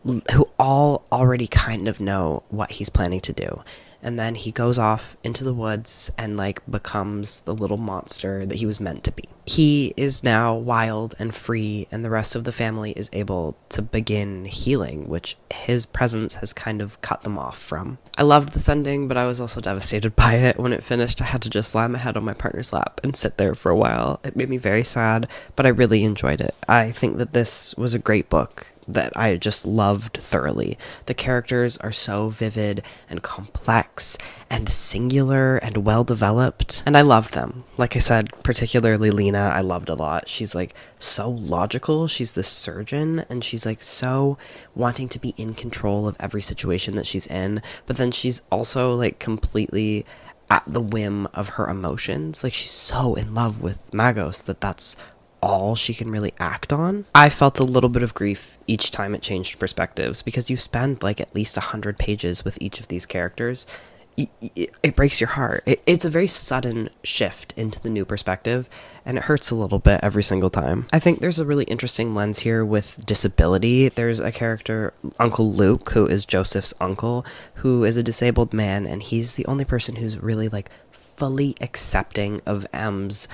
who all already kind of know what he's planning to do. And then he goes off into the woods and like becomes the little monster that he was meant to be. He is now wild and free, and the rest of the family is able to begin healing, which his presence has kind of cut them off from. I loved this ending, but I was also devastated by it. When it finished, I had to just lie my head on my partner's lap and sit there for a while. It made me very sad, but I really enjoyed it. I think that this was a great book that I just loved thoroughly. The characters are so vivid and complex and singular and well developed, and I loved them. Like I said, particularly Lena, I loved a lot. She's like so logical. She's this surgeon, and she's like so wanting to be in control of every situation that she's in, but then she's also like completely at the whim of her emotions. Like she's so in love with Magos that's all she can really act on. I felt a little bit of grief each time it changed perspectives, because you spend like at least 100 pages with each of these characters. It breaks your heart. It's a very sudden shift into the new perspective, and it hurts a little bit every single time. I think there's a really interesting lens here with disability. There's a character, Uncle Luke, who is Joseph's uncle, who is a disabled man, and he's the only person who's really like fully accepting of M's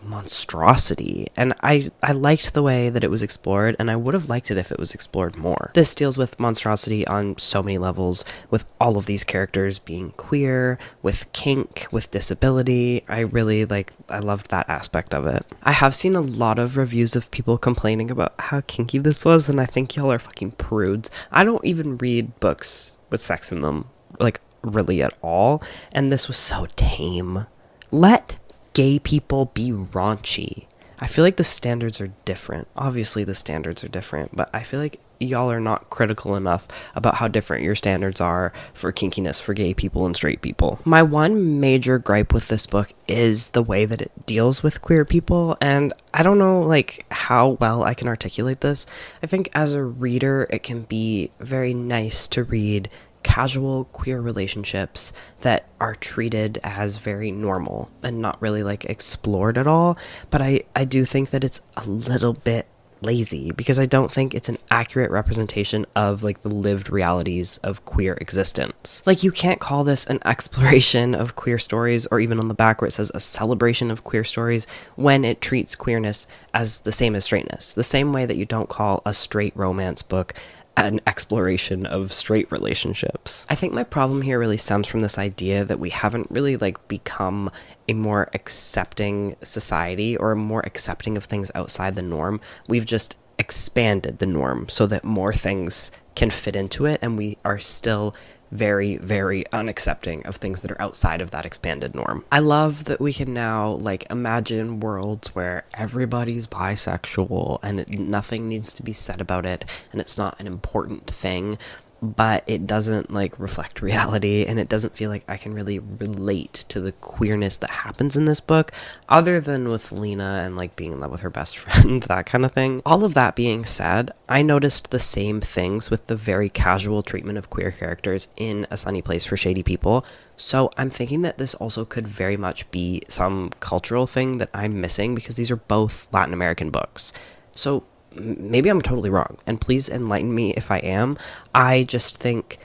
monstrosity, and I liked the way that it was explored, and I would have liked it if it was explored more. This deals with monstrosity on so many levels, with all of these characters being queer, with kink, with disability. I loved that aspect of it. I have seen a lot of reviews of people complaining about how kinky this was, and I think y'all are fucking prudes. I don't even read books with sex in them, like, really at all, and this was so tame. Let gay people be raunchy. I feel like the standards are different. Obviously the standards are different, but I feel like y'all are not critical enough about how different your standards are for kinkiness for gay people and straight people. My one major gripe with this book is the way that it deals with queer people, and I don't know like how well I can articulate this. I think as a reader it can be very nice to read casual queer relationships that are treated as very normal and not really like explored at all, but I do think that it's a little bit lazy because I don't think it's an accurate representation of like the lived realities of queer existence. Like, you can't call this an exploration of queer stories, or even on the back where it says a celebration of queer stories, when it treats queerness as the same as straightness, the same way that you don't call a straight romance book an exploration of straight relationships. I think my problem here really stems from this idea that we haven't really like become a more accepting society, or more accepting of things outside the norm. We've just expanded the norm so that more things can fit into it, and we are still very, very unaccepting of things that are outside of that expanded norm. I love that we can now like imagine worlds where everybody's bisexual and nothing needs to be said about it, and it's not an important thing, but it doesn't like reflect reality, and it doesn't feel like I can really relate to the queerness that happens in this book, other than with Lena and like being in love with her best friend, that kind of thing. All of that being said, I noticed the same things with the very casual treatment of queer characters in A Sunny Place for Shady People, so I'm thinking that this also could very much be some cultural thing that I'm missing, because these are both Latin American books. So maybe I'm totally wrong, and please enlighten me if I am. I just think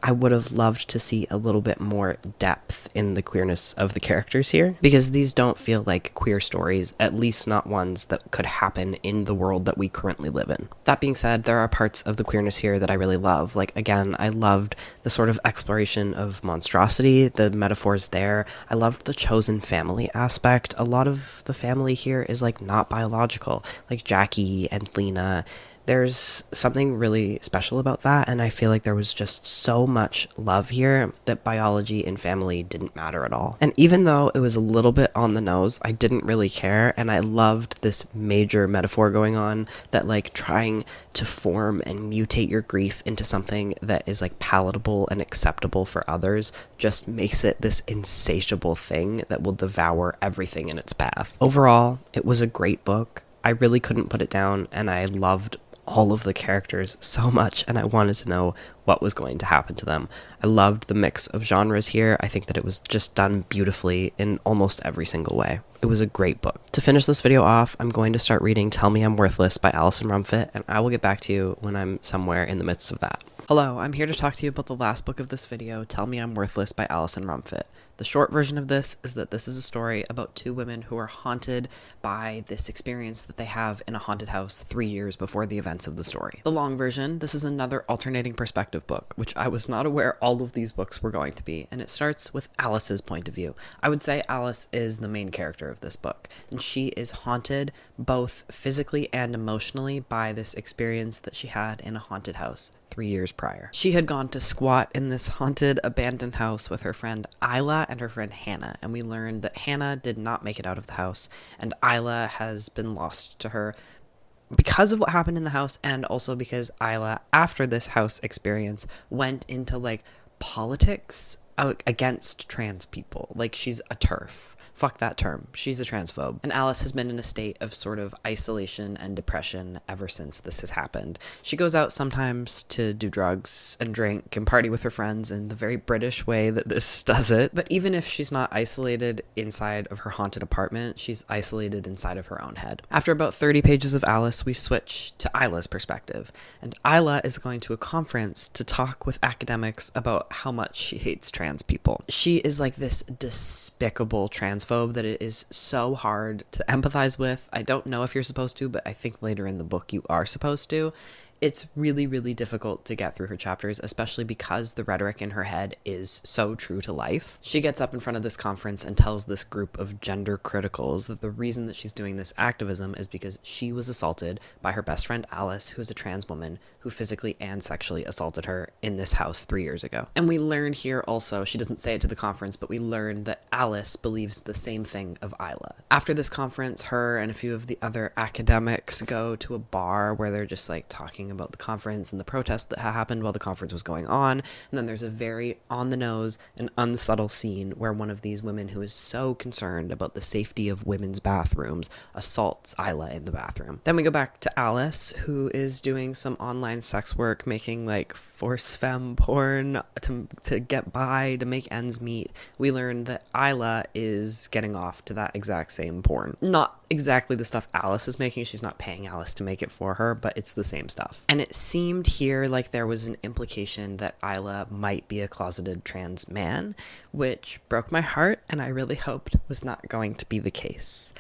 I would have loved to see a little bit more depth in the queerness of the characters here, because these don't feel like queer stories, at least not ones that could happen in the world that we currently live in. That being said, there are parts of the queerness here that I really love. Like, again, I loved the sort of exploration of monstrosity, the metaphors there. I loved the chosen family aspect. A lot of the family here is like not biological, like Jackie and Lena. There's something really special about that, and I feel like there was just so much love here that biology and family didn't matter at all. And even though it was a little bit on the nose, I didn't really care, and I loved this major metaphor going on that like trying to form and mutate your grief into something that is like palatable and acceptable for others just makes it this insatiable thing that will devour everything in its path. Overall, it was a great book. I really couldn't put it down, and I loved all of the characters so much, and I wanted to know what was going to happen to them. I loved the mix of genres here. I think that it was just done beautifully in almost every single way. It was a great book. To finish this video off, I'm going to start reading Tell Me I'm Worthless by Alison Rumfitt, and I will get back to you when I'm somewhere in the midst of that. Hello, I'm here to talk to you about the last book of this video, Tell Me I'm Worthless by Alison Rumfitt. The short version of this is that this is a story about two women who are haunted by this experience that they have in a haunted house 3 years before the events of the story. The long version, this is another alternating perspective book, which I was not aware all of these books were going to be, and it starts with Alice's point of view. I would say Alice is the main character of this book, and she is haunted both physically and emotionally by this experience that she had in a haunted house 3 years prior. She had gone to squat in this haunted, abandoned house with her friend Isla and her friend Hannah, and we learned that Hannah did not make it out of the house, and Isla has been lost to her because of what happened in the house, and also because Isla, after this house experience, went into like politics against trans people. Like, she's a TERF. Fuck that term. She's a transphobe. And Alice has been in a state of sort of isolation and depression ever since this has happened. She goes out sometimes to do drugs and drink and party with her friends in the very British way that this does it. But even if she's not isolated inside of her haunted apartment, she's isolated inside of her own head. After about 30 pages of Alice, we switch to Isla's perspective. And Isla is going to a conference to talk with academics about how much she hates trans trans people. She is like this despicable transphobe that it is so hard to empathize with. I don't know if you're supposed to, but I think later in the book you are supposed to. It's really, really difficult to get through her chapters, especially because the rhetoric in her head is so true to life. She gets up in front of this conference and tells this group of gender criticals that the reason that she's doing this activism is because she was assaulted by her best friend Alice, who is a trans woman who physically and sexually assaulted her in this house 3 years ago. And we learn here also, she doesn't say it to the conference, but we learn that Alice believes the same thing of Isla. After this conference, her and a few of the other academics go to a bar where they're just like talking about the conference and the protest that happened while the conference was going on. And then there's a very on the nose and unsubtle scene where one of these women who is so concerned about the safety of women's bathrooms assaults Isla in the bathroom. Then we go back to Alice, who is doing some online sex work, making like force femme porn to get by, to make ends meet. We learn that Isla is getting off to that exact same porn. Not exactly the stuff Alice is making. She's not paying Alice to make it for her, but it's the same stuff. And it seemed here like there was an implication that Isla might be a closeted trans man, which broke my heart and I really hoped was not going to be the case.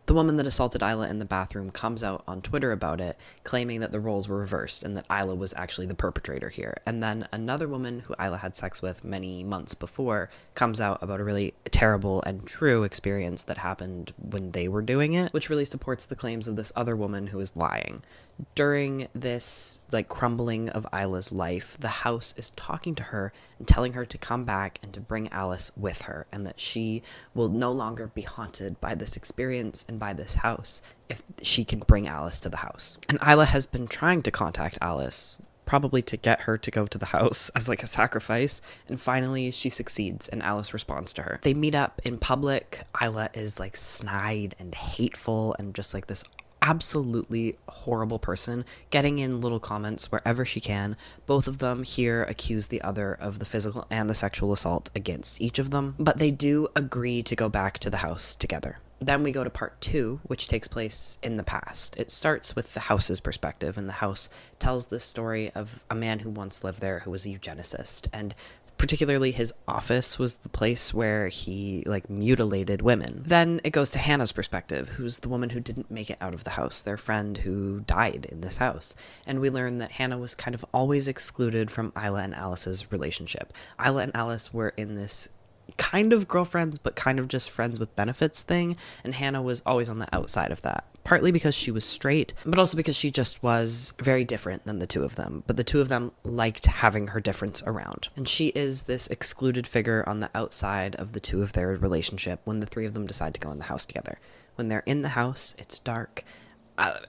The woman that assaulted Isla in the bathroom comes out on Twitter about it, claiming that the roles were reversed and that Isla was actually the perpetrator here. And then another woman who Isla had sex with many months before comes out about a really terrible and true experience that happened when they were doing it, which really supports the claims of this other woman who is lying. During this like crumbling of Isla's life, the house is talking to her and telling her to come back and to bring Alice with her, and that she will no longer be haunted by this experience and by this house if she can bring Alice to the house. And Isla has been trying to contact Alice, probably to get her to go to the house as like a sacrifice, and finally she succeeds and Alice responds to her. They meet up in public. Isla is like snide and hateful and just like this absolutely horrible person, getting in little comments wherever she can. Both of them here accuse the other of the physical and the sexual assault against each of them, but they do agree to go back to the house together. Then we go to part 2, which takes place in the past. It starts with the house's perspective, and the house tells this story of a man who once lived there who was a eugenicist, and particularly his office was the place where he like mutilated women. Then it goes to Hannah's perspective, who's the woman who didn't make it out of the house, their friend who died in this house. And we learn that Hannah was kind of always excluded from Isla and Alice's relationship. Isla and Alice were in this kind of girlfriends, but kind of just friends with benefits thing, and Hannah was always on the outside of that. Partly because she was straight, but also because she just was very different than the two of them. But the two of them liked having her difference around. And she is this excluded figure on the outside of the two of their relationship when the three of them decide to go in the house together. When they're in the house, it's dark.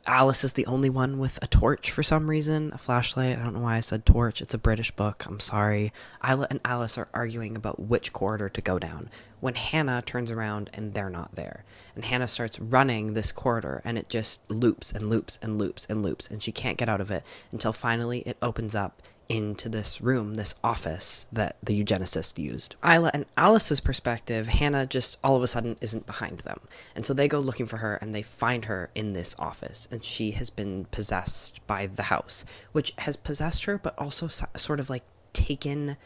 Alice is the only one with a torch for some reason, a flashlight. I don't know why I said torch. It's a British book. I'm sorry. Isla and Alice are arguing about which corridor to go down when Hannah turns around and they're not there. And Hannah starts running this corridor and it just loops and loops and loops and loops, and she can't get out of it until finally it opens up into this room, this office that the eugenicist used. Isla and Alice's perspective, Hannah just all of a sudden isn't behind them. And so they go looking for her and they find her in this office, and she has been possessed by the house, which has possessed her, but also sort of like taken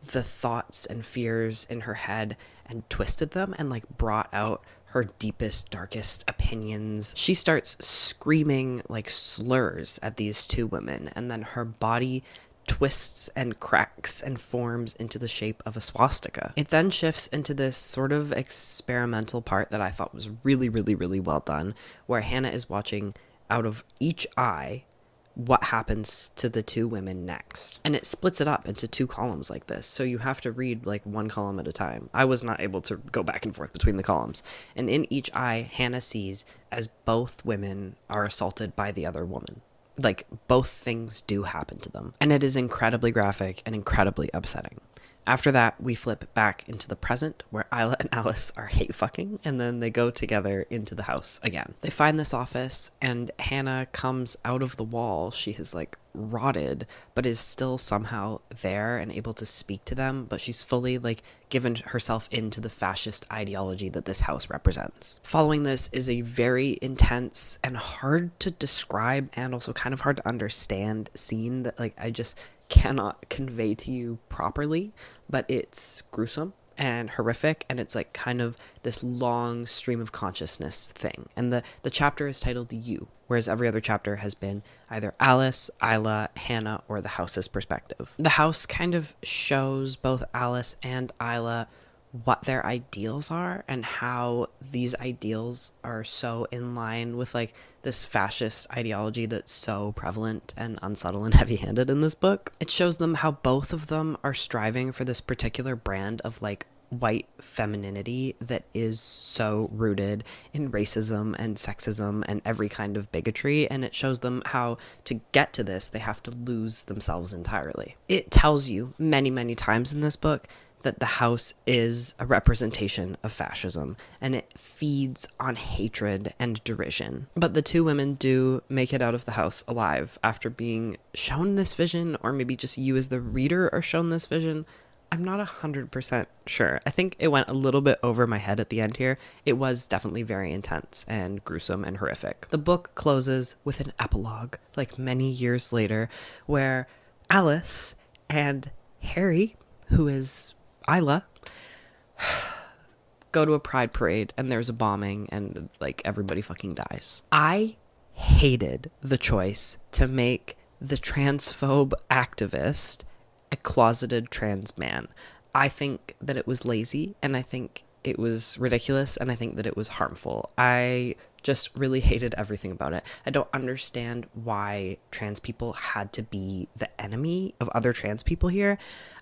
the thoughts and fears in her head and twisted them and like brought out her deepest, darkest opinions. She starts screaming like slurs at these two women, and then her body twists and cracks and forms into the shape of a swastika. It then shifts into this sort of experimental part that I thought was really, really, really well done, where Hannah is watching out of each eye what happens to the two women next. And it splits it up into 2 columns like this, so you have to read like 1 column at a time. I was not able to go back and forth between the columns. And in each eye, Hannah sees as both women are assaulted by the other woman. Like, both things do happen to them. And it is incredibly graphic and incredibly upsetting. After that, we flip back into the present, where Isla and Alice are hate fucking, and then they go together into the house again. They find this office, and Hannah comes out of the wall. She has, like, rotted, but is still somehow there and able to speak to them, but she's fully, like, given herself into the fascist ideology that this house represents. Following this is a very intense and hard to describe and also kind of hard to understand scene that, like, I just cannot convey to you properly, but it's gruesome and horrific, and it's like kind of this long stream of consciousness thing. And the chapter is titled You, whereas every other chapter has been either Alice, Isla, Hannah, or the house's perspective. The house kind of shows both Alice and Isla what their ideals are and how these ideals are so in line with like this fascist ideology that's so prevalent and unsubtle and heavy-handed in this book. It shows them how both of them are striving for this particular brand of like white femininity that is so rooted in racism and sexism and every kind of bigotry, and it shows them how to get to this they have to lose themselves entirely. It tells you many, many times in this book that the house is a representation of fascism, and it feeds on hatred and derision. But the two women do make it out of the house alive after being shown this vision, or maybe just you as the reader are shown this vision. I'm not 100% sure. I think it went a little bit over my head at the end here. It was definitely very intense and gruesome and horrific. The book closes with an epilogue, like many years later, where Alice and Harry, who is Isla, go to a pride parade and there's a bombing and like everybody fucking dies. I hated the choice to make the transphobe activist a closeted trans man. I think that it was lazy, and I think it was ridiculous, and I think that it was harmful. I just really hated everything about it. I don't understand why trans people had to be the enemy of other trans people here.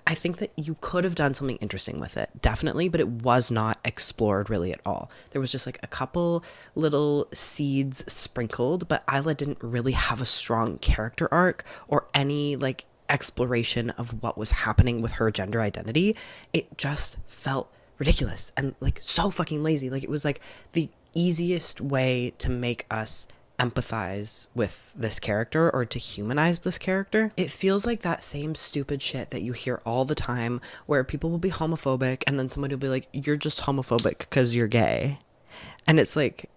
I think that you could have done something interesting with it, definitely, but it was not explored really at all. There was just like a couple little seeds sprinkled, but Isla didn't really have a strong character arc or any like exploration of what was happening with her gender identity. It just felt ridiculous and like so fucking lazy. Like it was like the easiest way to make us empathize with this character or to humanize this character. It feels like that same stupid shit that you hear all the time where people will be homophobic and then somebody will be like, you're just homophobic because you're gay. And it's like,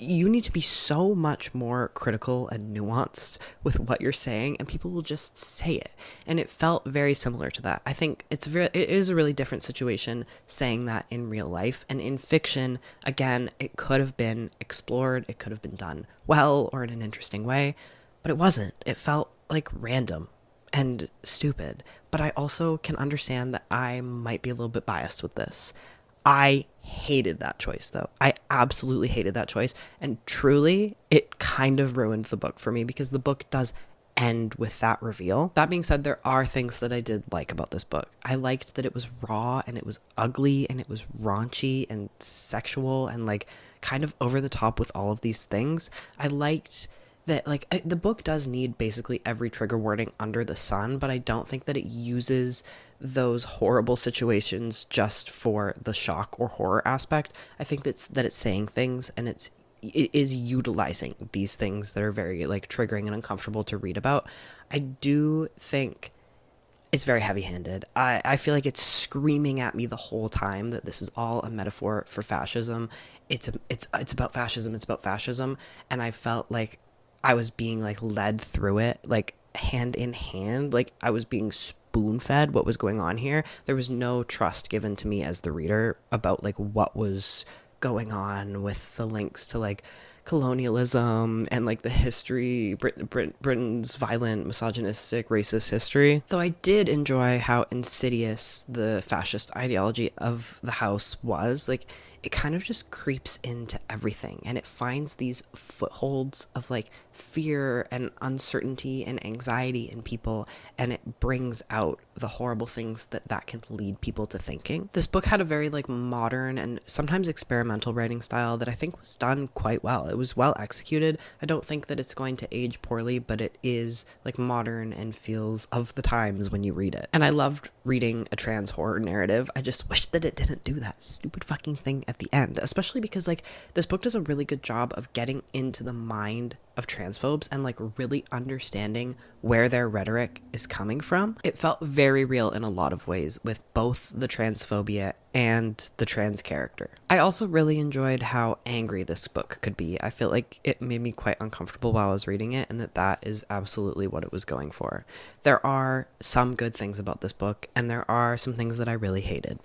you need to be so much more critical and nuanced with what you're saying, and people will just say it. And it felt very similar to that. I think it is a really different situation saying that in real life, and in fiction, again, it could have been explored, it could have been done well or in an interesting way, but it wasn't. It felt like random and stupid. But I also can understand that I might be a little bit biased with this. I hated that choice, though. I absolutely hated that choice. And truly, it kind of ruined the book for me because the book does end with that reveal. That being said, there are things that I did like about this book. I liked that it was raw and it was ugly and it was raunchy and sexual and like kind of over the top with all of these things. I liked that like the book does need basically every trigger warning under the sun, but I don't think that it uses those horrible situations just for the shock or horror aspect. I think that it's saying things, and it is utilizing these things that are very like triggering and uncomfortable to read about. I do think it's very heavy-handed. I feel like it's screaming at me the whole time that this is all a metaphor for fascism. It's about fascism. It's about fascism, and I felt like I was being like led through it, like hand in hand, like I was being spoon-fed what was going on here. There was no trust given to me as the reader about like what was going on with the links to like colonialism and like the history, Britain's violent, misogynistic, racist history. Though I did enjoy how insidious the fascist ideology of the house was. Like it kind of just creeps into everything, and it finds these footholds of like fear and uncertainty and anxiety in people, and it brings out the horrible things that can lead people to thinking. This book had a very like modern and sometimes experimental writing style that I think was done quite well. It was well executed. I don't think that it's going to age poorly, but it is like modern and feels of the times when you read it. And I loved reading a trans horror narrative. I just wish that it didn't do that stupid fucking thing at the end, especially because like this book does a really good job of getting into the mind of transphobes and like really understanding where their rhetoric is coming from. It felt very real in a lot of ways with both the transphobia and the trans character. I also really enjoyed how angry this book could be. I feel like it made me quite uncomfortable while I was reading it, and that is absolutely what it was going for. There are some good things about this book, and there are some things that I really hated.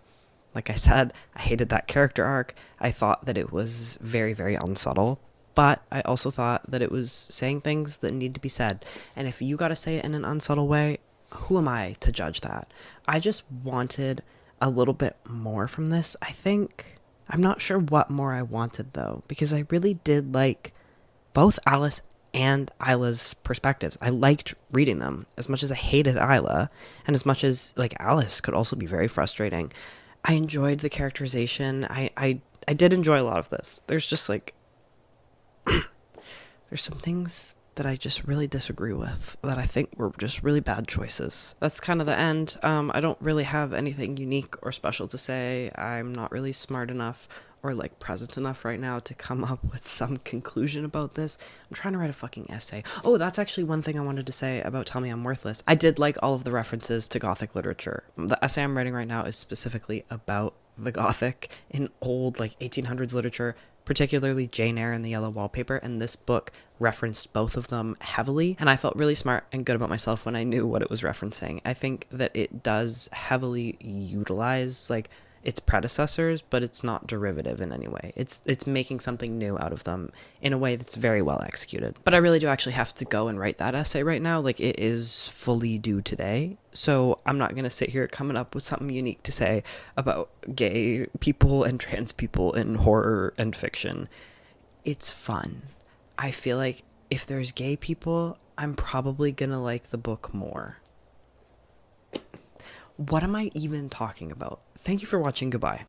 Like I said, I hated that character arc. I thought that it was very, very unsubtle. But I also thought that it was saying things that need to be said. And if you gotta say it in an unsubtle way, who am I to judge that? I just wanted a little bit more from this, I think. I'm not sure what more I wanted, though, because I really did like both Alice and Isla's perspectives. I liked reading them as much as I hated Isla, and as much as, like, Alice could also be very frustrating. I enjoyed the characterization. I did enjoy a lot of this. There's just, like, there's some things that I just really disagree with that I think were just really bad choices. That's kind of the end. I don't really have anything unique or special to say. I'm not really smart enough or like present enough right now to come up with some conclusion about this. I'm trying to write a fucking essay. Oh, that's actually one thing I wanted to say about Tell Me I'm Worthless. I did like all of the references to Gothic literature. The essay I'm writing right now is specifically about the Gothic in old like 1800s literature, particularly Jane Eyre and the Yellow Wallpaper, and this book referenced both of them heavily, and I felt really smart and good about myself when I knew what it was referencing. I think that it does heavily utilize like its predecessors, but it's not derivative in any way. It's making something new out of them in a way that's very well executed. But I really do actually have to go and write that essay right now. Like, it is fully due today, so I'm not gonna sit here coming up with something unique to say about gay people and trans people in horror and fiction. It's fun. I feel like if there's gay people, I'm probably gonna like the book more. What am I even talking about? Thank you for watching. Goodbye.